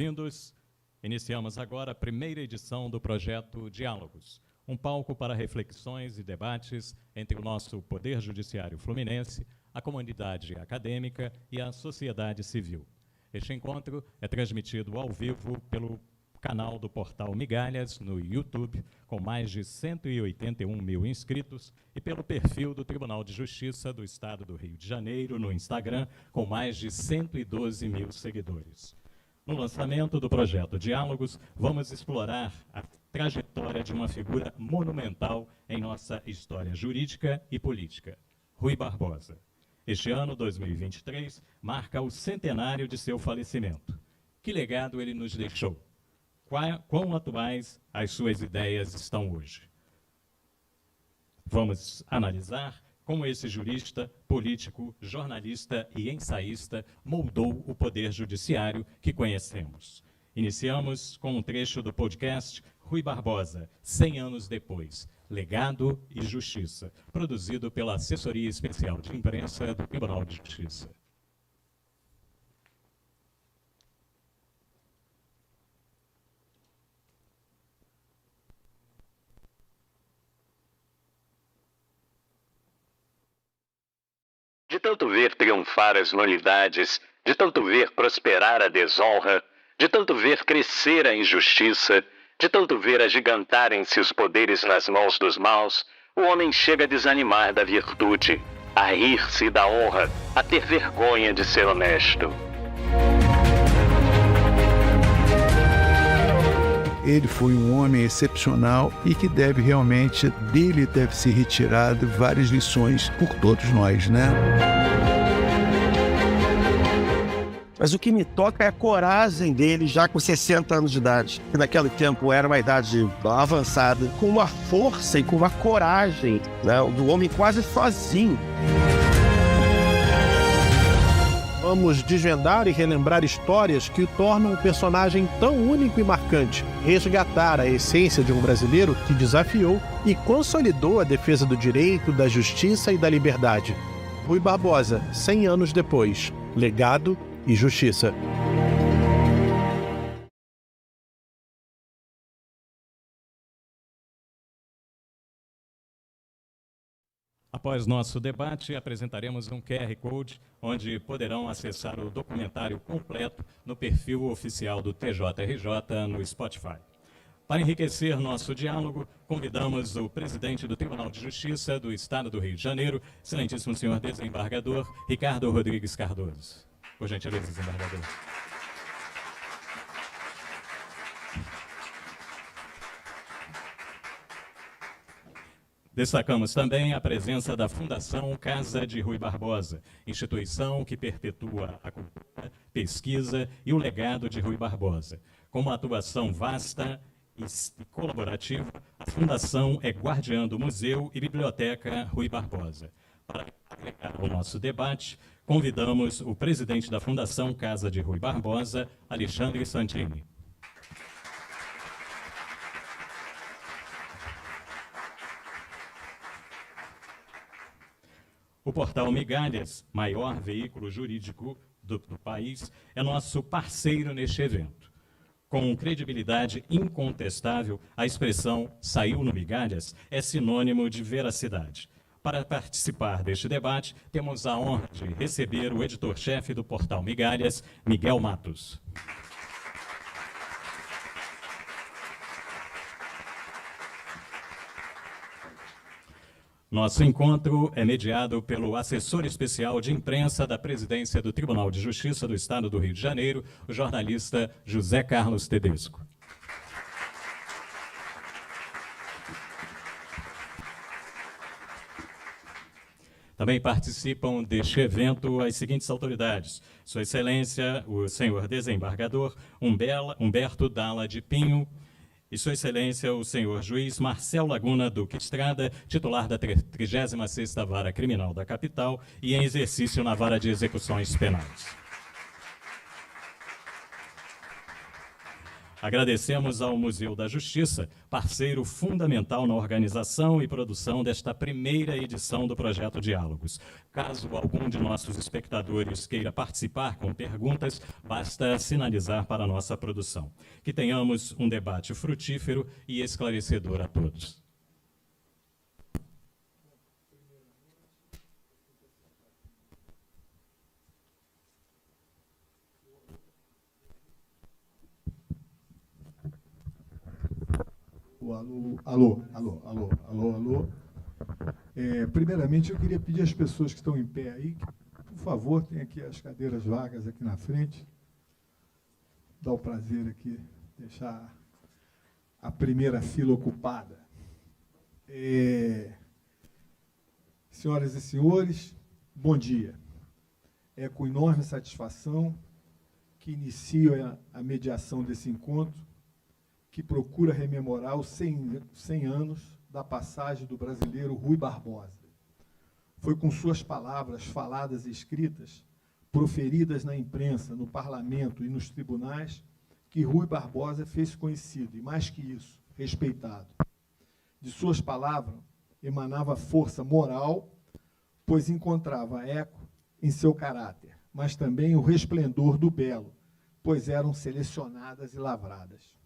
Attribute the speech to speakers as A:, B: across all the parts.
A: bem-vindos. Iniciamos agora a primeira edição do projeto Diálogos, um palco para reflexões e debates entre o nosso Poder Judiciário Fluminense, a comunidade acadêmica e a sociedade civil. Este encontro é transmitido ao vivo pelo canal do portal Migalhas no YouTube, com mais de 181 mil inscritos, e pelo perfil do Tribunal de Justiça do Estado do Rio de Janeiro no Instagram, com mais de 112 mil seguidores. No lançamento do projeto Diálogos, vamos explorar a trajetória de uma figura monumental em nossa história jurídica e política, Rui Barbosa. Este ano, 2023, marca o centenário de seu falecimento. Que legado ele nos deixou? Quão atuais as suas ideias estão hoje? Vamos analisar como esse jurista, político, jornalista e ensaísta moldou o poder judiciário que conhecemos. Iniciamos com um trecho do podcast Rui Barbosa, 100 anos depois, Legado e Justiça, produzido pela Assessoria Especial de Imprensa do Tribunal de Justiça.
B: De tanto ver triunfar as nulidades, de tanto ver prosperar a desonra, de tanto ver crescer a injustiça, de tanto ver agigantarem-se os poderes nas mãos dos maus, o homem chega a desanimar da virtude, a rir-se da honra, a ter vergonha de ser honesto.
C: Ele foi um homem excepcional e que dele deve ser retirado várias lições por todos nós, né?
D: Mas o que me toca é a coragem dele já com 60 anos de idade, que naquele tempo era uma idade avançada, com uma força e com uma coragem, né, do homem quase sozinho.
E: Vamos desvendar e relembrar histórias que o tornam um personagem tão único e marcante, resgatar a essência de um brasileiro que desafiou e consolidou a defesa do direito, da justiça e da liberdade. Rui Barbosa, 100 anos depois, Legado e Justiça.
A: Após nosso debate, apresentaremos um QR Code, onde poderão acessar o documentário completo no perfil oficial do TJRJ no Spotify. Para enriquecer nosso diálogo, convidamos o presidente do Tribunal de Justiça do Estado do Rio de Janeiro, excelentíssimo senhor desembargador Ricardo Rodrigues Cardoso. Por gentileza, desembargador. Destacamos também a presença da Fundação Casa de Rui Barbosa, instituição que perpetua a cultura, pesquisa e o legado de Rui Barbosa. Com uma atuação vasta e colaborativa, a Fundação é guardiã do Museu e Biblioteca Rui Barbosa. Para agregar ao nosso debate, convidamos o presidente da Fundação Casa de Rui Barbosa, Alexandre Santini. O portal Migalhas, maior veículo jurídico do país, é nosso parceiro neste evento. Com credibilidade incontestável, a expressão "saiu no Migalhas" é sinônimo de veracidade. Para participar deste debate, temos a honra de receber o editor-chefe do portal Migalhas, Miguel Matos. Nosso encontro é mediado pelo assessor especial de imprensa da Presidência do Tribunal de Justiça do Estado do Rio de Janeiro, o jornalista José Carlos Tedesco. Também participam deste evento as seguintes autoridades: Sua Excelência, o senhor desembargador Humberto Dalla de Pinho, e Sua Excelência, o senhor juiz Marcel Laguna Duque Estrada, titular da 36ª Vara Criminal da Capital e em exercício na Vara de Execuções Penais. Agradecemos ao Museu da Justiça, parceiro fundamental na organização e produção desta primeira edição do Projeto Diálogos. Caso algum de nossos espectadores queira participar com perguntas, basta sinalizar para a nossa produção. Que tenhamos um debate frutífero e esclarecedor a todos.
F: Alô. Primeiramente, eu queria pedir às pessoas que estão em pé aí, que, por favor, tem aqui as cadeiras vagas aqui na frente. Dá o prazer aqui, deixar a primeira fila ocupada. Senhoras e senhores, bom dia. É com enorme satisfação que inicio a mediação desse encontro, que procura rememorar os 100 anos da passagem do brasileiro Rui Barbosa. Foi com suas palavras faladas e escritas, proferidas na imprensa, no parlamento e nos tribunais, que Rui Barbosa fez conhecido, e mais que isso, respeitado. De suas palavras emanava força moral, pois encontrava eco em seu caráter, mas também o resplendor do belo, pois eram selecionadas e lavradas.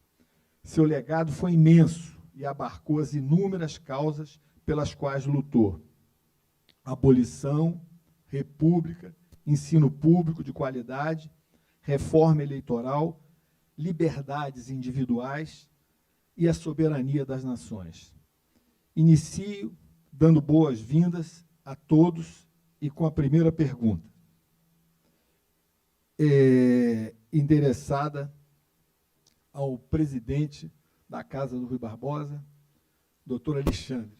F: Seu legado foi imenso e abarcou as inúmeras causas pelas quais lutou. Abolição, república, ensino público de qualidade, reforma eleitoral, liberdades individuais e a soberania das nações. Inicio dando boas-vindas a todos e com a primeira pergunta, endereçada ao presidente da Casa do Rui Barbosa, doutor Alexandre.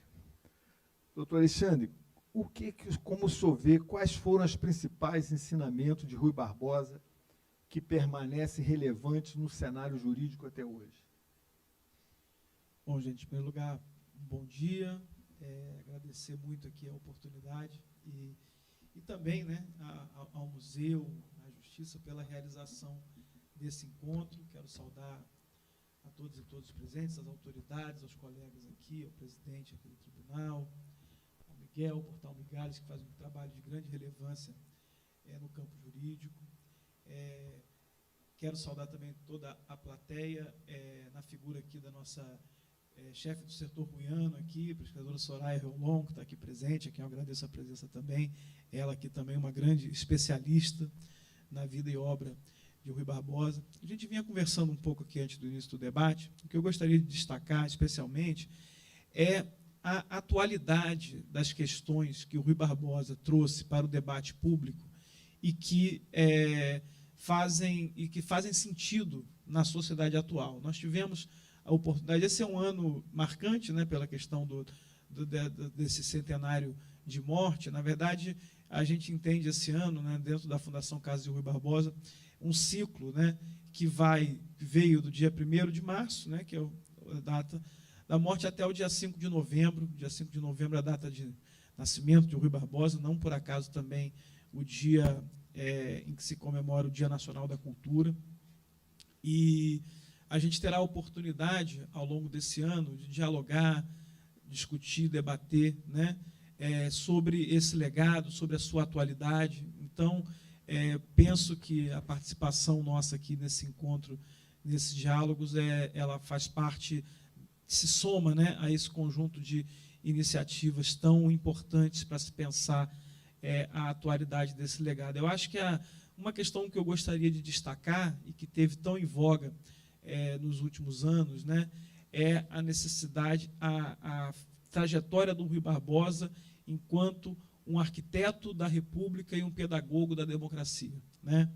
F: Doutor Alexandre, como o senhor vê, quais foram os principais ensinamentos de Rui Barbosa que permanecem relevantes no cenário jurídico até hoje?
G: Bom, gente, em primeiro lugar, um bom dia, agradecer muito aqui a oportunidade e também, né, ao Museu, à Justiça, pela realização desse encontro. Quero saudar a todos e todas presentes, as autoridades, aos colegas aqui, ao presidente aqui do tribunal, ao Miguel, ao Portal Migalhas, que faz um trabalho de grande relevância no campo jurídico. Quero saudar também toda a plateia, na figura aqui da nossa chefe do setor ruiano aqui, a pesquisadora Soraya Reolon, que está aqui presente, a quem eu agradeço a presença também. Ela aqui também uma grande especialista na vida e obra de Rui Barbosa. A gente vinha conversando um pouco aqui antes do início do debate. O que eu gostaria de destacar, especialmente, é a atualidade das questões que o Rui Barbosa trouxe para o debate público e que fazem sentido na sociedade atual. Nós tivemos a oportunidade, esse é um ano marcante, né, pela questão desse centenário de morte. Na verdade, a gente entende esse ano, né, dentro da Fundação Casa de Rui Barbosa, um ciclo, né, que veio do dia 1º de março, né, que é a data da morte, até o dia 5 de novembro. Dia 5 de novembro é a data de nascimento de Rui Barbosa, não por acaso também o dia em que se comemora o Dia Nacional da Cultura. E a gente terá a oportunidade, ao longo desse ano, de dialogar, discutir, debater, né, sobre esse legado, sobre a sua atualidade. Então, penso que a participação nossa aqui nesse encontro, nesses diálogos, ela faz parte, se soma, né, a esse conjunto de iniciativas tão importantes para se pensar a atualidade desse legado. Eu acho que uma questão que eu gostaria de destacar e que teve tão em voga nos últimos anos, né, é a necessidade, a trajetória do Rui Barbosa enquanto um arquiteto da República e um pedagogo da democracia, né?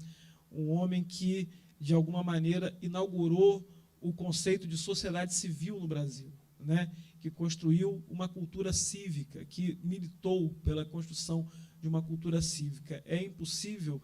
G: Um homem que, de alguma maneira, inaugurou o conceito de sociedade civil no Brasil, né? Que construiu uma cultura cívica, que militou pela construção de uma cultura cívica. É impossível...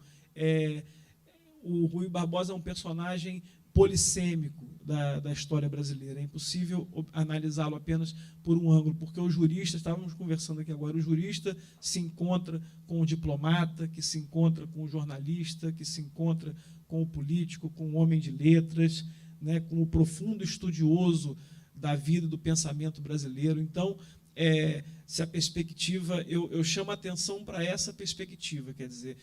G: o Rui Barbosa é um personagem polissêmico da história brasileira. É impossível analisá-lo apenas por um ângulo, porque o jurista, estávamos conversando aqui agora, o jurista se encontra com o diplomata, que se encontra com o jornalista, que se encontra com o político, com o homem de letras, né, como profundo estudioso da vida e do pensamento brasileiro. Então, se a perspectiva, eu chamo a atenção para essa perspectiva, quer dizer,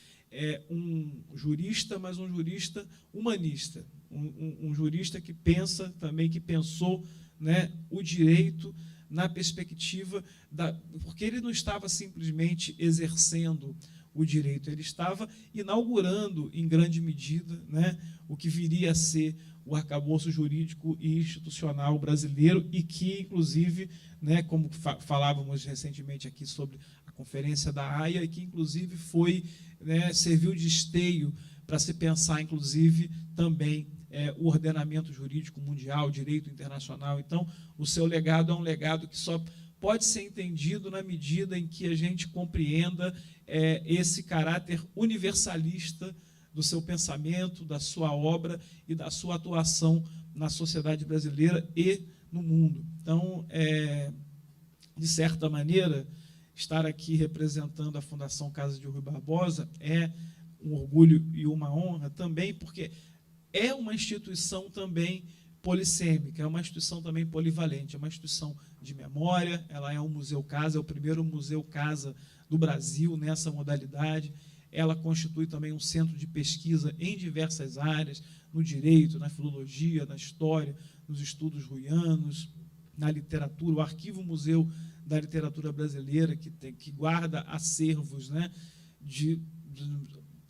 G: um jurista, mas um jurista humanista, um jurista que pensa também, que pensou, né, o direito na perspectiva porque ele não estava simplesmente exercendo o direito, ele estava inaugurando, em grande medida, né, o que viria a ser o arcabouço jurídico e institucional brasileiro, e que, inclusive, né, como falávamos recentemente aqui sobre a Conferência da Haia, e que, inclusive, foi, né, serviu de esteio para se pensar, inclusive, também o ordenamento jurídico mundial, o direito internacional. Então, o seu legado é um legado que só pode ser entendido na medida em que a gente compreenda esse caráter universalista do seu pensamento, da sua obra e da sua atuação na sociedade brasileira e no mundo. Então, de certa maneira, estar aqui representando a Fundação Casa de Rui Barbosa é um orgulho e uma honra também, porque é uma instituição também polissêmica, é uma instituição também polivalente, é uma instituição de memória, ela é um museu-casa, é o primeiro museu-casa do Brasil nessa modalidade. Ela constitui também um centro de pesquisa em diversas áreas, no direito, na filologia, na história, nos estudos ruianos, na literatura, o Arquivo-Museu da Literatura Brasileira, que guarda acervos, né, de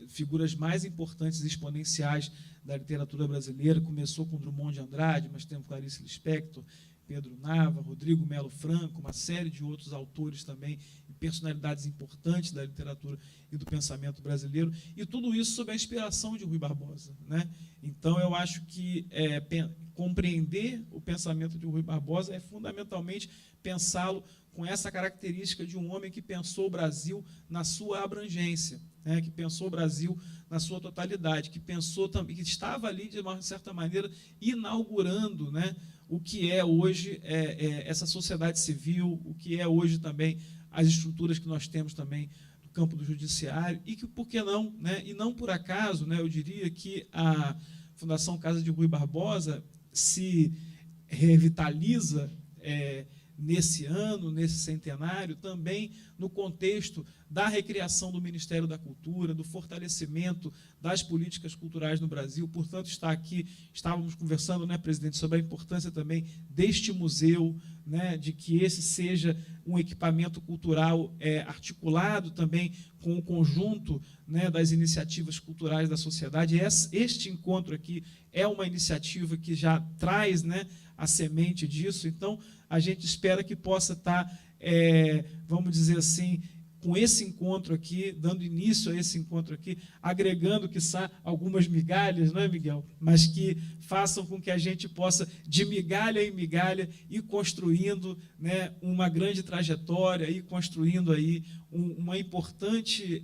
G: figuras mais importantes e exponenciais da literatura brasileira. Começou com Drummond de Andrade, mas temos Clarice Lispector, Pedro Nava, Rodrigo Melo Franco, uma série de outros autores também, e personalidades importantes da literatura e do pensamento brasileiro, e tudo isso sob a inspiração de Rui Barbosa, né? Então, eu acho que compreender o pensamento de Rui Barbosa é fundamentalmente pensá-lo com essa característica de um homem que pensou o Brasil na sua abrangência, né? Que pensou o Brasil na sua totalidade, que pensou também, que estava ali, de uma certa maneira, inaugurando, né, o que é hoje essa sociedade civil, o que é hoje também as estruturas que nós temos também no campo do judiciário, e que, por que não, né, e não por acaso, né, eu diria que a Fundação Casa de Rui Barbosa se revitaliza nesse ano, nesse centenário, também no contexto da recriação do Ministério da Cultura, do fortalecimento das políticas culturais no Brasil. Portanto, estávamos conversando, né, presidente, sobre a importância também deste museu, né, de que esse seja um equipamento cultural articulado também com o conjunto, né, das iniciativas culturais da sociedade. Este encontro aqui é uma iniciativa que já traz, né, a semente disso. Então, a gente espera que possa estar, vamos dizer assim, com esse encontro aqui, dando início a esse encontro aqui, agregando, quiçá, algumas migalhas, não é, Miguel? Mas que façam com que a gente possa, de migalha em migalha, ir construindo, né, uma grande trajetória, ir construindo aí uma importante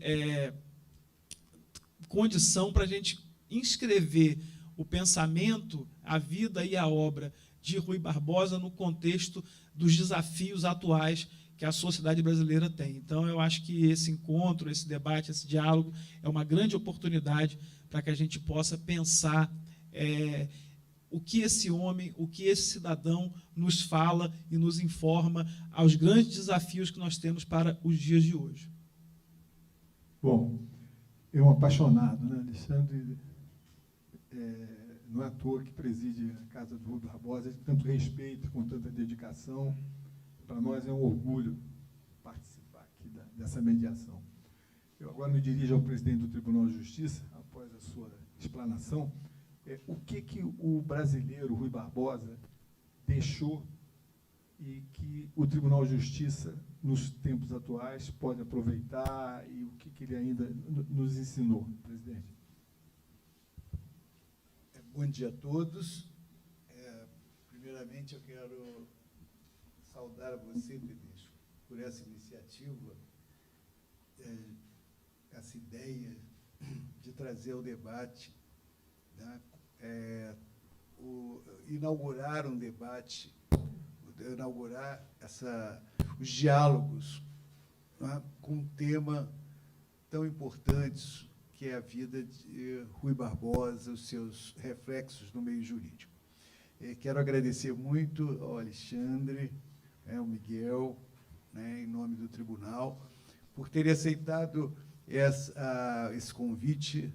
G: condição para a gente inscrever o pensamento, a vida e a obra de Rui Barbosa no contexto dos desafios atuais que a sociedade brasileira tem. Então, eu acho que esse encontro, esse debate, esse diálogo é uma grande oportunidade para que a gente possa pensar o que esse homem, o que esse cidadão nos fala e nos informa aos grandes desafios que nós temos para os dias de hoje.
F: Bom, é um apaixonado, né, Alexandre? Não é à toa que preside a Casa do Rui Barbosa, de tanto respeito, com tanta dedicação. Para nós é um orgulho participar aqui dessa mediação. Eu agora me dirijo ao presidente do Tribunal de Justiça, após a sua explanação. O que o brasileiro Rui Barbosa deixou e que o Tribunal de Justiça, nos tempos atuais, pode aproveitar, e o que ele ainda nos ensinou, presidente?
H: Bom dia a todos. Primeiramente, eu quero saudar a você, Tedesco, por essa iniciativa, essa ideia de trazer ao debate, né, inaugurar um debate, inaugurar os diálogos, né, com um tema tão importante que é a vida de Rui Barbosa, os seus reflexos no meio jurídico. Quero agradecer muito ao Alexandre, ao Miguel, né, em nome do tribunal, por terem aceitado esse convite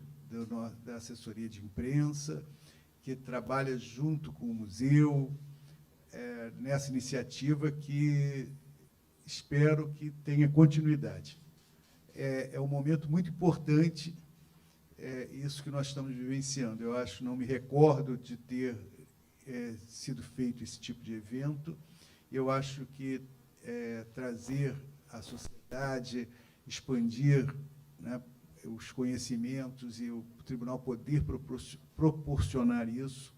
H: da assessoria de imprensa, que trabalha junto com o museu, nessa iniciativa que espero que tenha continuidade. É um momento muito importante, isso que nós estamos vivenciando. Eu acho, não me recordo de ter sido feito esse tipo de evento. Eu acho que trazer a sociedade, expandir, né, os conhecimentos e o tribunal poder proporcionar isso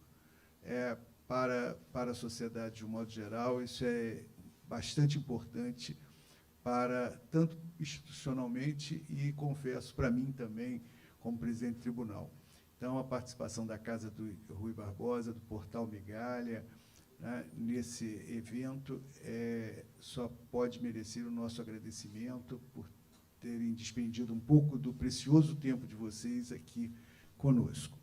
H: para a sociedade de um modo geral, isso é bastante importante, tanto institucionalmente e, confesso, para mim também, como presidente do tribunal. Então, a participação da Casa do Rui Barbosa, do Portal Migalha, né, nesse evento, só pode merecer o nosso agradecimento por terem despendido um pouco do precioso tempo de vocês aqui conosco.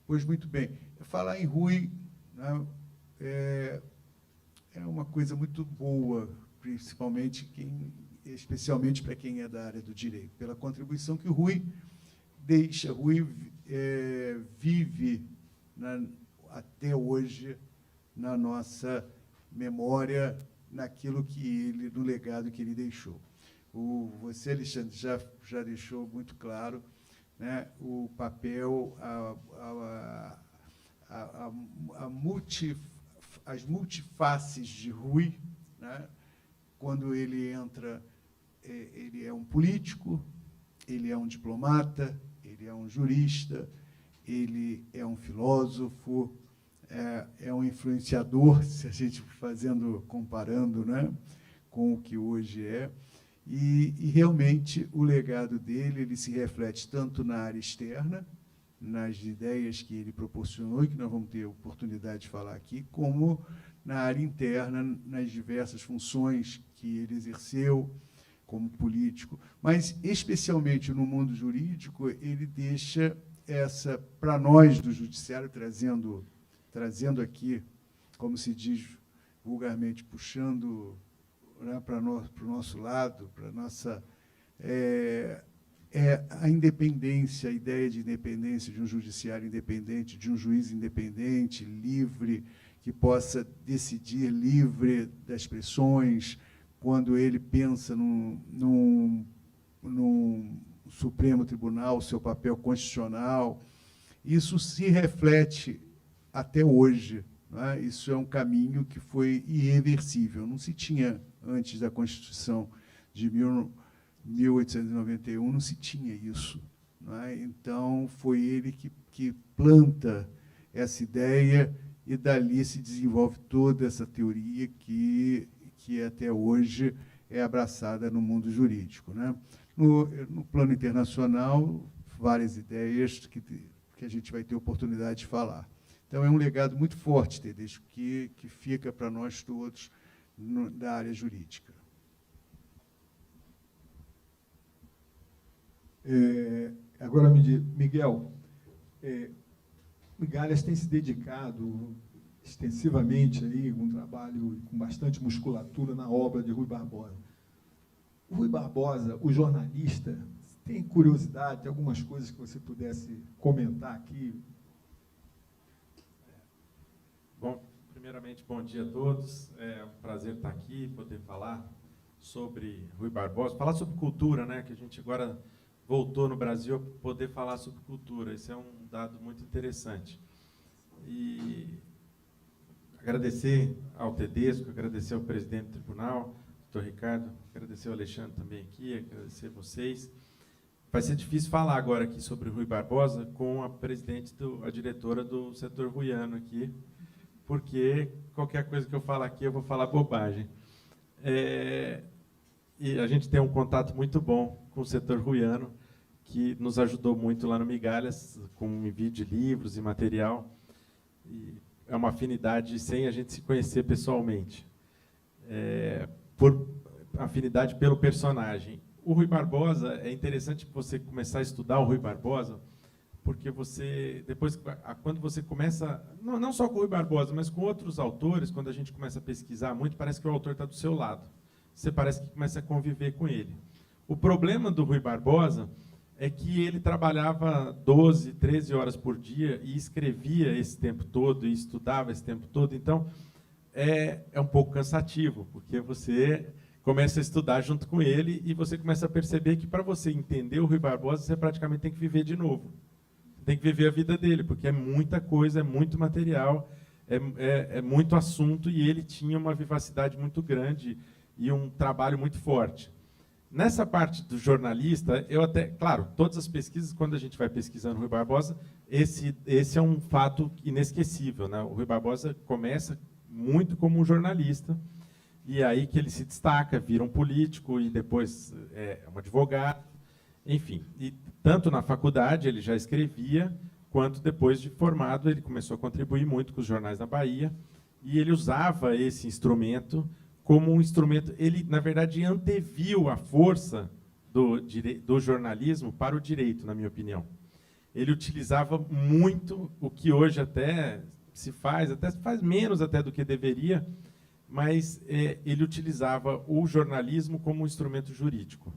H: Pois, muito bem, falar em Rui, né, é uma coisa muito boa, especialmente para quem é da área do direito, pela contribuição que o Rui deixa. Rui vive até hoje na nossa memória, no legado que ele deixou. Você, Alexandre, já deixou muito claro, né, o papel, as multifaces de Rui, né? Quando ele entra, ele é um político, ele é um diplomata, ele é um jurista, ele é um filósofo, é um influenciador, se a gente comparando, né, com o que hoje é. E realmente o legado dele, ele se reflete tanto na área externa, nas ideias que ele proporcionou, e que nós vamos ter oportunidade de falar aqui, como na área interna, nas diversas funções que ele exerceu como político. Mas, especialmente no mundo jurídico, ele deixa para nós do judiciário, trazendo aqui, como se diz vulgarmente, puxando, né, para o nosso lado, para a nossa... a independência, a ideia de independência, de um judiciário independente, de um juiz independente, livre, que possa decidir livre das pressões, quando ele pensa num Supremo Tribunal, seu papel constitucional. Isso se reflete até hoje, né? Isso é um caminho que foi irreversível. Não se tinha, antes da Constituição de 1891, não se tinha isso, né? Então, foi ele que planta essa ideia, e dali se desenvolve toda essa teoria que até hoje é abraçada no mundo jurídico, né? No plano internacional, várias ideias que a gente vai ter oportunidade de falar. Então, é um legado muito forte, Tedesco, que fica para nós todos da área jurídica.
F: Agora, Miguel, Migalhas tem se dedicado extensivamente aí, um trabalho com bastante musculatura na obra de Rui Barbosa. O Rui Barbosa, o jornalista, tem curiosidade, algumas coisas que você pudesse comentar aqui?
I: Bom, primeiramente, bom dia a todos. É um prazer estar aqui, poder falar sobre Rui Barbosa, falar sobre cultura, né, que a gente agora voltou no Brasil a poder falar sobre cultura. Isso é um dado muito interessante. E agradecer ao Tedesco, agradecer ao presidente do tribunal, doutor Ricardo, agradecer ao Alexandre também aqui, agradecer a vocês. Vai ser difícil falar agora aqui sobre o Rui Barbosa com a diretora do setor ruiano aqui, porque qualquer coisa que eu falar aqui eu vou falar bobagem. E a gente tem um contato muito bom com o setor ruiano, que nos ajudou muito lá no Migalhas, com envio de livros e material. E é uma afinidade sem a gente se conhecer pessoalmente. Por afinidade pelo personagem. O Rui Barbosa, é interessante você começar a estudar o Rui Barbosa, porque você, depois, quando você começa, não só com o Rui Barbosa, mas com outros autores, quando a gente começa a pesquisar muito, parece que o autor está do seu lado. Você parece que começa a conviver com ele. O problema do Rui Barbosa é que ele trabalhava 12, 13 horas por dia e escrevia esse tempo todo e estudava esse tempo todo. Então, é um pouco cansativo, porque você começa a estudar junto com ele e você começa a perceber que, para você entender o Rui Barbosa, você praticamente tem que viver de novo. Tem que viver a vida dele, porque é muita coisa, é muito material, é muito assunto, e ele tinha uma vivacidade muito grande e um trabalho muito forte. Nessa parte do jornalista, eu até, claro, todas as pesquisas, quando a gente vai pesquisando o Rui Barbosa, esse é um fato inesquecível, né? O Rui Barbosa começa muito como um jornalista, e aí que ele se destaca, vira um político e depois é um advogado, enfim. E tanto na faculdade ele já escrevia, quanto depois de formado ele começou a contribuir muito com os jornais da Bahia, e ele usava esse instrumento como um instrumento. Ele, na verdade, anteviu a força do jornalismo para o direito, na minha opinião. Ele utilizava muito o que hoje até se faz menos até do que deveria, mas ele utilizava o jornalismo como um instrumento jurídico.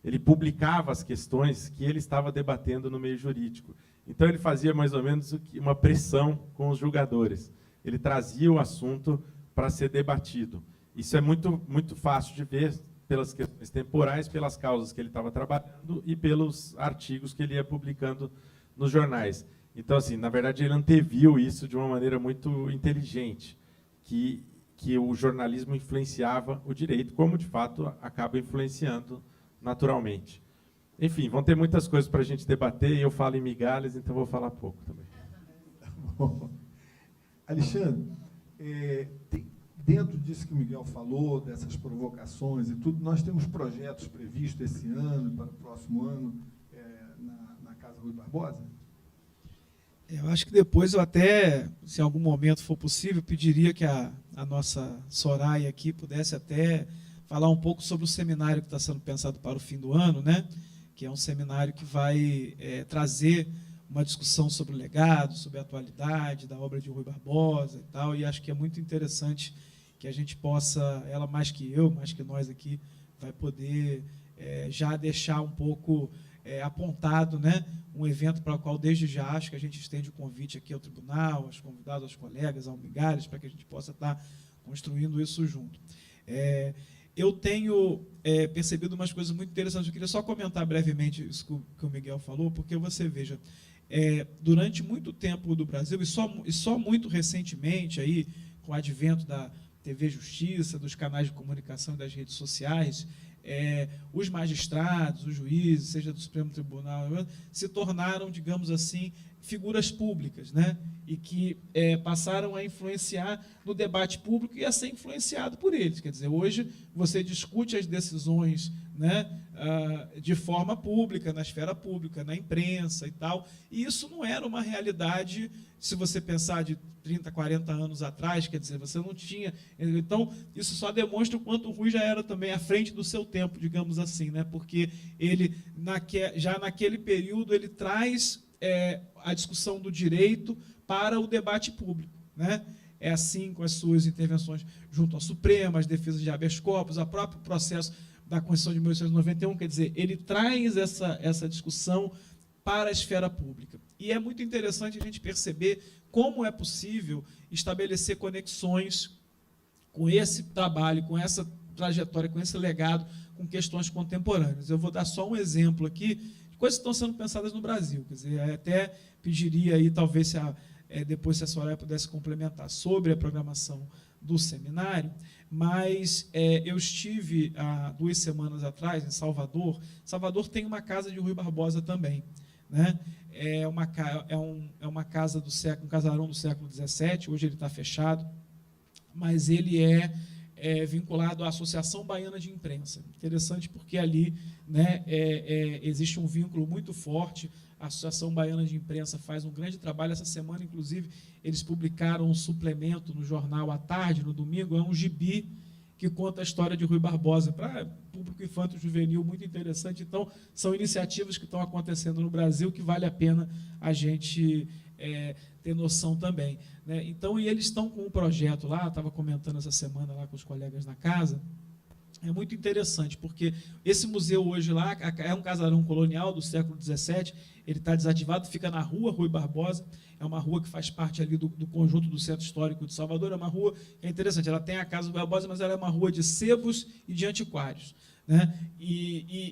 I: Ele publicava as questões que ele estava debatendo no meio jurídico. Então, ele fazia mais ou menos uma pressão com os julgadores. Ele trazia o assunto para ser debatido. Isso é muito, muito fácil de ver pelas questões temporais, pelas causas que ele estava trabalhando e pelos artigos que ele ia publicando nos jornais. Então, assim, na verdade, ele anteviu isso de uma maneira muito inteligente, que o jornalismo influenciava o direito, como, de fato, acaba influenciando naturalmente. Enfim, vão ter muitas coisas para a gente debater, e eu falo em migalhas, então vou falar pouco também.
F: Bom. Alexandre, dentro disso que o Miguel falou, dessas provocações e tudo, nós temos projetos previstos esse ano, para o próximo ano, na Casa Rui Barbosa?
G: Eu acho que depois eu até, se em algum momento for possível, pediria que a nossa Soraya aqui pudesse até falar um pouco sobre o seminário que está sendo pensado para o fim do ano, né? Que é um seminário que vai trazer uma discussão sobre o legado, sobre a atualidade da obra de Rui Barbosa e tal, e acho que é muito interessante que a gente possa, ela mais que eu, mais que nós aqui, vai poder já deixar um pouco apontado, né, um evento para o qual, desde já, acho que a gente estende o convite aqui ao tribunal, aos convidados, aos colegas, ao Migalhas, para que a gente possa estar construindo isso junto. Eu tenho percebido umas coisas muito interessantes. Eu queria só comentar brevemente isso que o Miguel falou, porque você veja, durante muito tempo do Brasil, e só muito recentemente, aí, com o advento da TV Justiça, dos canais de comunicação e das redes sociais, os magistrados, os juízes, seja do Supremo Tribunal, se tornaram, digamos assim, figuras públicas, né? E que passaram a influenciar no debate público e a ser influenciado por eles. Quer dizer, hoje você discute as decisões, né, de forma pública, na esfera pública, na imprensa e tal, e isso não era uma realidade, se você pensar de 30, 40 anos atrás, quer dizer, você não tinha... Então, isso só demonstra o quanto o Rui já era também à frente do seu tempo, digamos assim, né? Porque ele, já naquele período, ele traz a discussão do direito para o debate público, né? É assim com as suas intervenções junto à Suprema, as defesas de habeas corpus, o próprio processo da Constituição de 1891, quer dizer, ele traz essa discussão para a esfera pública. E é muito interessante a gente perceber como é possível estabelecer conexões com esse trabalho, com essa trajetória, com esse legado, com questões contemporâneas. Eu vou dar só um exemplo aqui de coisas que estão sendo pensadas no Brasil. Quer dizer, até pediria aí, talvez, depois se a Soraya pudesse complementar sobre a programação do seminário, mas eu estive há 2 semanas atrás em Salvador. Salvador tem uma casa de Rui Barbosa também, né? É uma casa do século, um casarão do século XVII. Hoje ele está fechado, mas ele é vinculado à Associação Baiana de Imprensa. Interessante porque ali, né, existe um vínculo muito forte. A Associação Baiana de Imprensa faz um grande trabalho. Essa semana, inclusive, eles publicaram um suplemento no jornal à tarde, no domingo. É um gibi que conta a história de Rui Barbosa, para público infanto-juvenil, muito interessante. Então, são iniciativas que estão acontecendo no Brasil que vale a pena a gente ter noção também, né? Então, e eles estão com um projeto lá, estava comentando essa semana lá com os colegas na casa. É muito interessante, porque esse museu hoje lá é um casarão colonial do século XVII, ele está desativado, fica na rua Rui Barbosa, é uma rua que faz parte ali do conjunto do Centro Histórico de Salvador, é uma rua que é interessante, ela tem a Casa do Barbosa, mas ela é uma rua de sebos e de antiquários, né?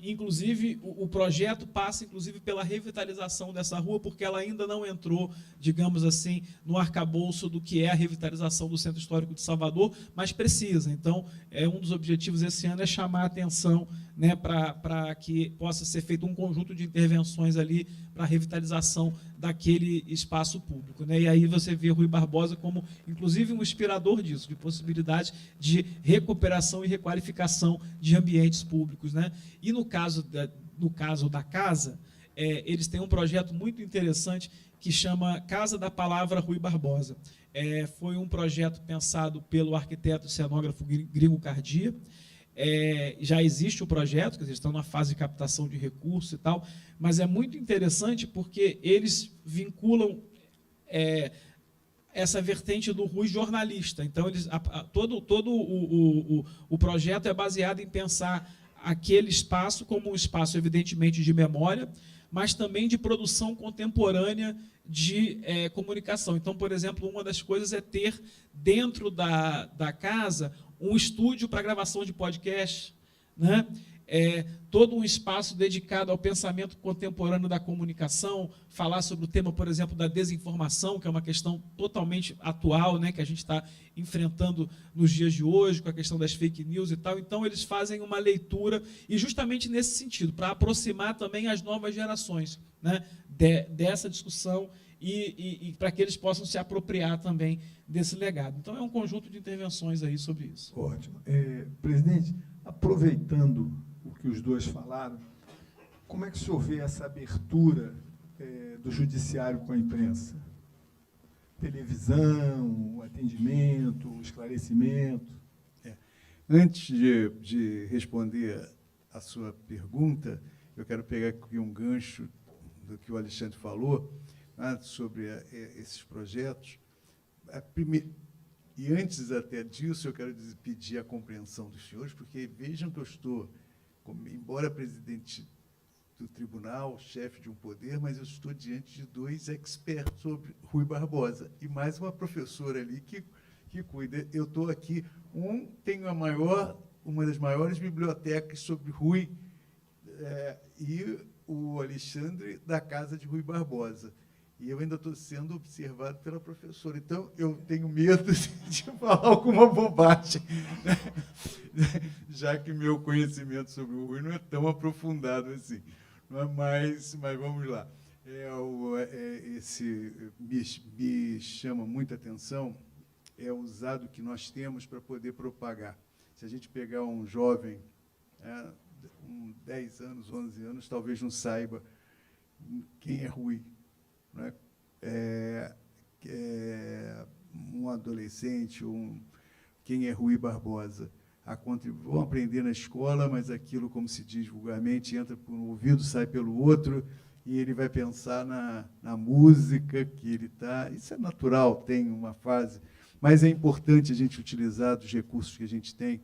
G: Inclusive, o projeto passa, inclusive, pela revitalização dessa rua, porque ela ainda não entrou, digamos assim, no arcabouço do que é a revitalização do Centro Histórico de Salvador, mas precisa. Então, um dos objetivos esse ano é chamar a atenção, né, para que possa ser feito um conjunto de intervenções ali para a revitalização daquele espaço público, né? E aí você vê Rui Barbosa como, inclusive, um inspirador disso, de possibilidades de recuperação e requalificação de ambientes públicos, né? E no caso da casa, eles têm um projeto muito interessante que chama Casa da Palavra Rui Barbosa. Foi um projeto pensado pelo arquiteto e cenógrafo Gringo Cardia. Já existe o projeto, quer dizer, estão na fase de captação de recursos e tal, mas é muito interessante porque eles vinculam essa vertente do Rui jornalista. Então, todo o projeto é baseado em pensar aquele espaço como um espaço, evidentemente, de memória, mas também de produção contemporânea de comunicação. Então, por exemplo, uma das coisas é ter dentro da casa um estúdio para gravação de podcast, né? Todo um espaço dedicado ao pensamento contemporâneo da comunicação, falar sobre o tema, por exemplo, da desinformação, que é uma questão totalmente atual, né, que a gente está enfrentando nos dias de hoje, com a questão das fake news e tal. Então, eles fazem uma leitura, e justamente nesse sentido, para aproximar também as novas gerações, né, dessa discussão e para que eles possam se apropriar também desse legado. Então, é um conjunto de intervenções aí sobre isso.
F: Ótimo. Presidente, aproveitando o que os dois falaram, como é que o senhor vê essa abertura do judiciário com a imprensa? Televisão, atendimento, esclarecimento?
H: Antes de responder a sua pergunta, eu quero pegar aqui um gancho do que o Alexandre falou, sobre esses projetos. E antes até disso, eu quero pedir a compreensão dos senhores, porque vejam que eu estou, embora presidente do tribunal, chefe de um poder, mas eu estou diante de dois experts sobre Rui Barbosa, e mais uma professora ali que cuida. Eu estou aqui, tenho uma das maiores bibliotecas sobre Rui, e o Alexandre da casa de Rui Barbosa. E eu ainda estou sendo observado pela professora. Então, eu tenho medo de falar alguma bobagem, né? Já que meu conhecimento sobre o Rui não é tão aprofundado assim. Mas vamos lá. Me chama muita atenção o usado que nós temos para poder propagar. Se a gente pegar um jovem, 10 anos, 11 anos, talvez não saiba quem é Rui. Né? Um adolescente, quem é Rui Barbosa. Vão aprender na escola, mas aquilo, como se diz vulgarmente, entra por um ouvido, sai pelo outro, e ele vai pensar na música que ele está. Isso é natural, tem uma fase, mas é importante a gente utilizar dos recursos que a gente tem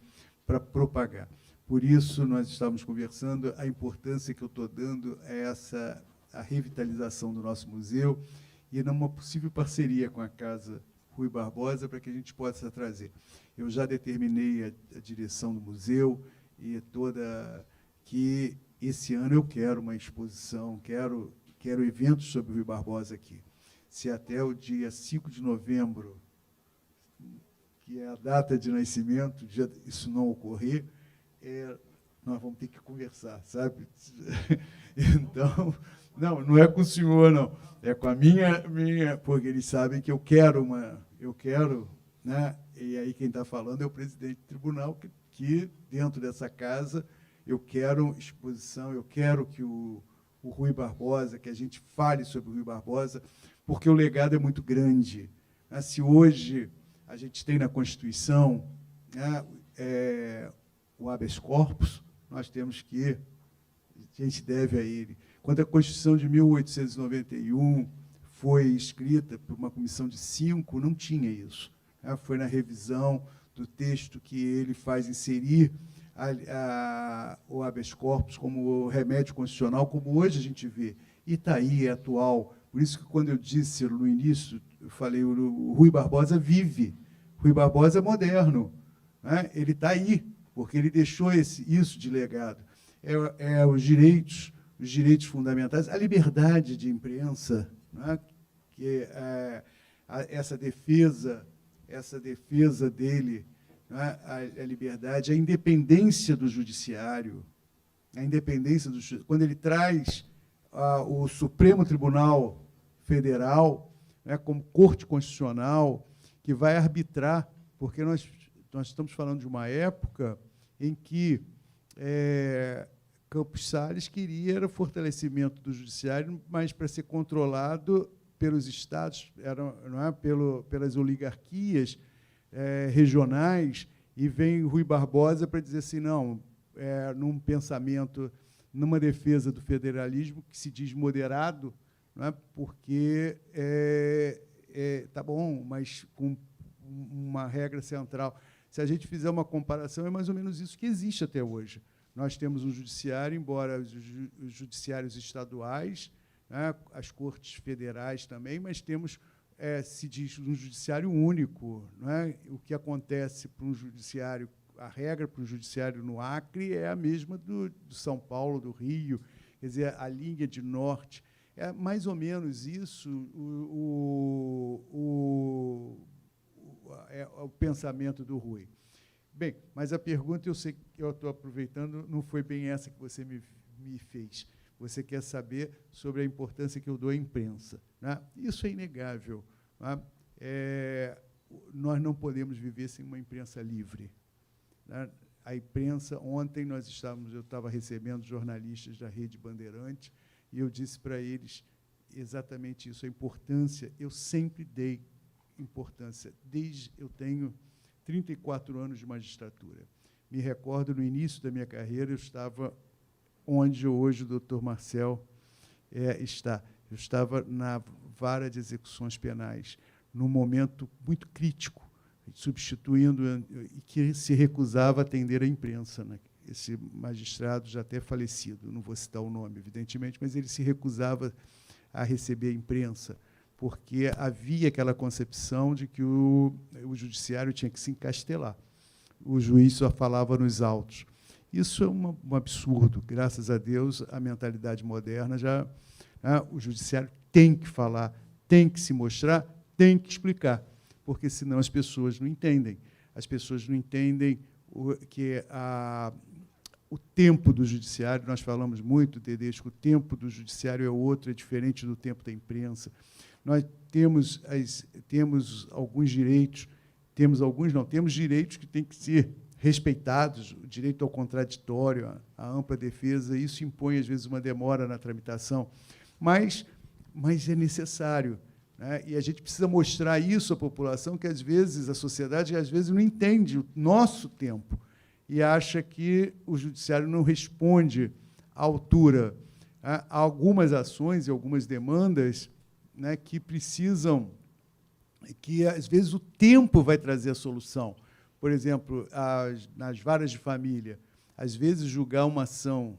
H: para propagar. Por isso, nós estávamos conversando, a importância que eu estou dando a revitalização do nosso museu e numa possível parceria com a Casa Rui Barbosa para que a gente possa trazer. Eu já determinei a direção do museu e que esse ano eu quero uma exposição, quero eventos sobre Rui Barbosa aqui. Se até o dia 5 de novembro, que é a data de nascimento, isso não ocorrer, nós vamos ter que conversar, sabe? Então, não é com o senhor, não. É com a minha, porque eles sabem que eu quero, né? E aí quem está falando é o presidente do tribunal, que dentro dessa casa eu quero exposição, eu quero que o Rui Barbosa, que a gente fale sobre o Rui Barbosa, porque o legado é muito grande. Se hoje a gente tem na Constituição, o habeas corpus, nós temos que, a gente deve a ele. Quando a Constituição de 1891 foi escrita por uma comissão de 5, não tinha isso. Foi na revisão do texto que ele faz inserir o habeas corpus como remédio constitucional, como hoje a gente vê. E está aí, é atual. Por isso que, quando eu disse no início, eu falei, o Rui Barbosa vive. Rui Barbosa é moderno. Né? Ele está aí, porque ele deixou isso de legado. Os direitos fundamentais, a liberdade de imprensa, né? Que essa defesa dele, né? A liberdade, a independência do judiciário, quando ele traz o Supremo Tribunal Federal, né, como Corte Constitucional, que vai arbitrar, porque nós estamos falando de uma época em que Campos Salles queria o fortalecimento do judiciário, mas para ser controlado pelos estados, não é? Pelas oligarquias regionais, e vem Rui Barbosa para dizer assim, não, num pensamento, numa defesa do federalismo que se diz moderado, não é? Porque tá bom, mas com uma regra central. Se a gente fizer uma comparação, é mais ou menos isso que existe até hoje. Nós temos um judiciário, embora os judiciários estaduais, né, as cortes federais também, mas temos, se diz, um judiciário único. Né? O que acontece para um judiciário, a regra para o judiciário no Acre é a mesma do São Paulo, do Rio, quer dizer, a linha de norte. É mais ou menos isso o pensamento do Rui. Bem, mas a pergunta, eu sei que eu estou aproveitando, não foi bem essa que você me fez. Você quer saber sobre a importância que eu dou à imprensa. Né? Isso é inegável. Né? Nós não podemos viver sem uma imprensa livre. Né? A imprensa, ontem eu estava recebendo jornalistas da Rede Bandeirante, e eu disse para eles exatamente isso, a importância, eu sempre dei importância, eu tenho 34 anos de magistratura. Me recordo, no início da minha carreira, eu estava onde hoje o doutor Marcel está. Eu estava na vara de execuções penais, num momento muito crítico, substituindo, e que se recusava a atender a imprensa, né? Esse magistrado já até falecido, não vou citar o nome, evidentemente, mas ele se recusava a receber a imprensa, porque havia aquela concepção de que o judiciário tinha que se encastelar. O juiz só falava nos autos. Isso é um absurdo. Graças a Deus, a mentalidade moderna já... o judiciário tem que falar, tem que se mostrar, tem que explicar, porque, senão, as pessoas não entendem. As pessoas não entendem o tempo do judiciário. Nós falamos muito, Tedesco, o tempo do judiciário é outro, é diferente do tempo da imprensa. Nós temos alguns direitos, temos direitos que têm que ser respeitados, o direito ao contraditório, a ampla defesa, isso impõe, às vezes, uma demora na tramitação, mas é necessário. Né? E a gente precisa mostrar isso à população, que, às vezes, a sociedade, às vezes, não entende o nosso tempo e acha que o judiciário não responde à altura. Há algumas ações e algumas demandas, né, que precisam, que, às vezes, o tempo vai trazer a solução. Por exemplo, nas varas de família, às vezes, julgar uma ação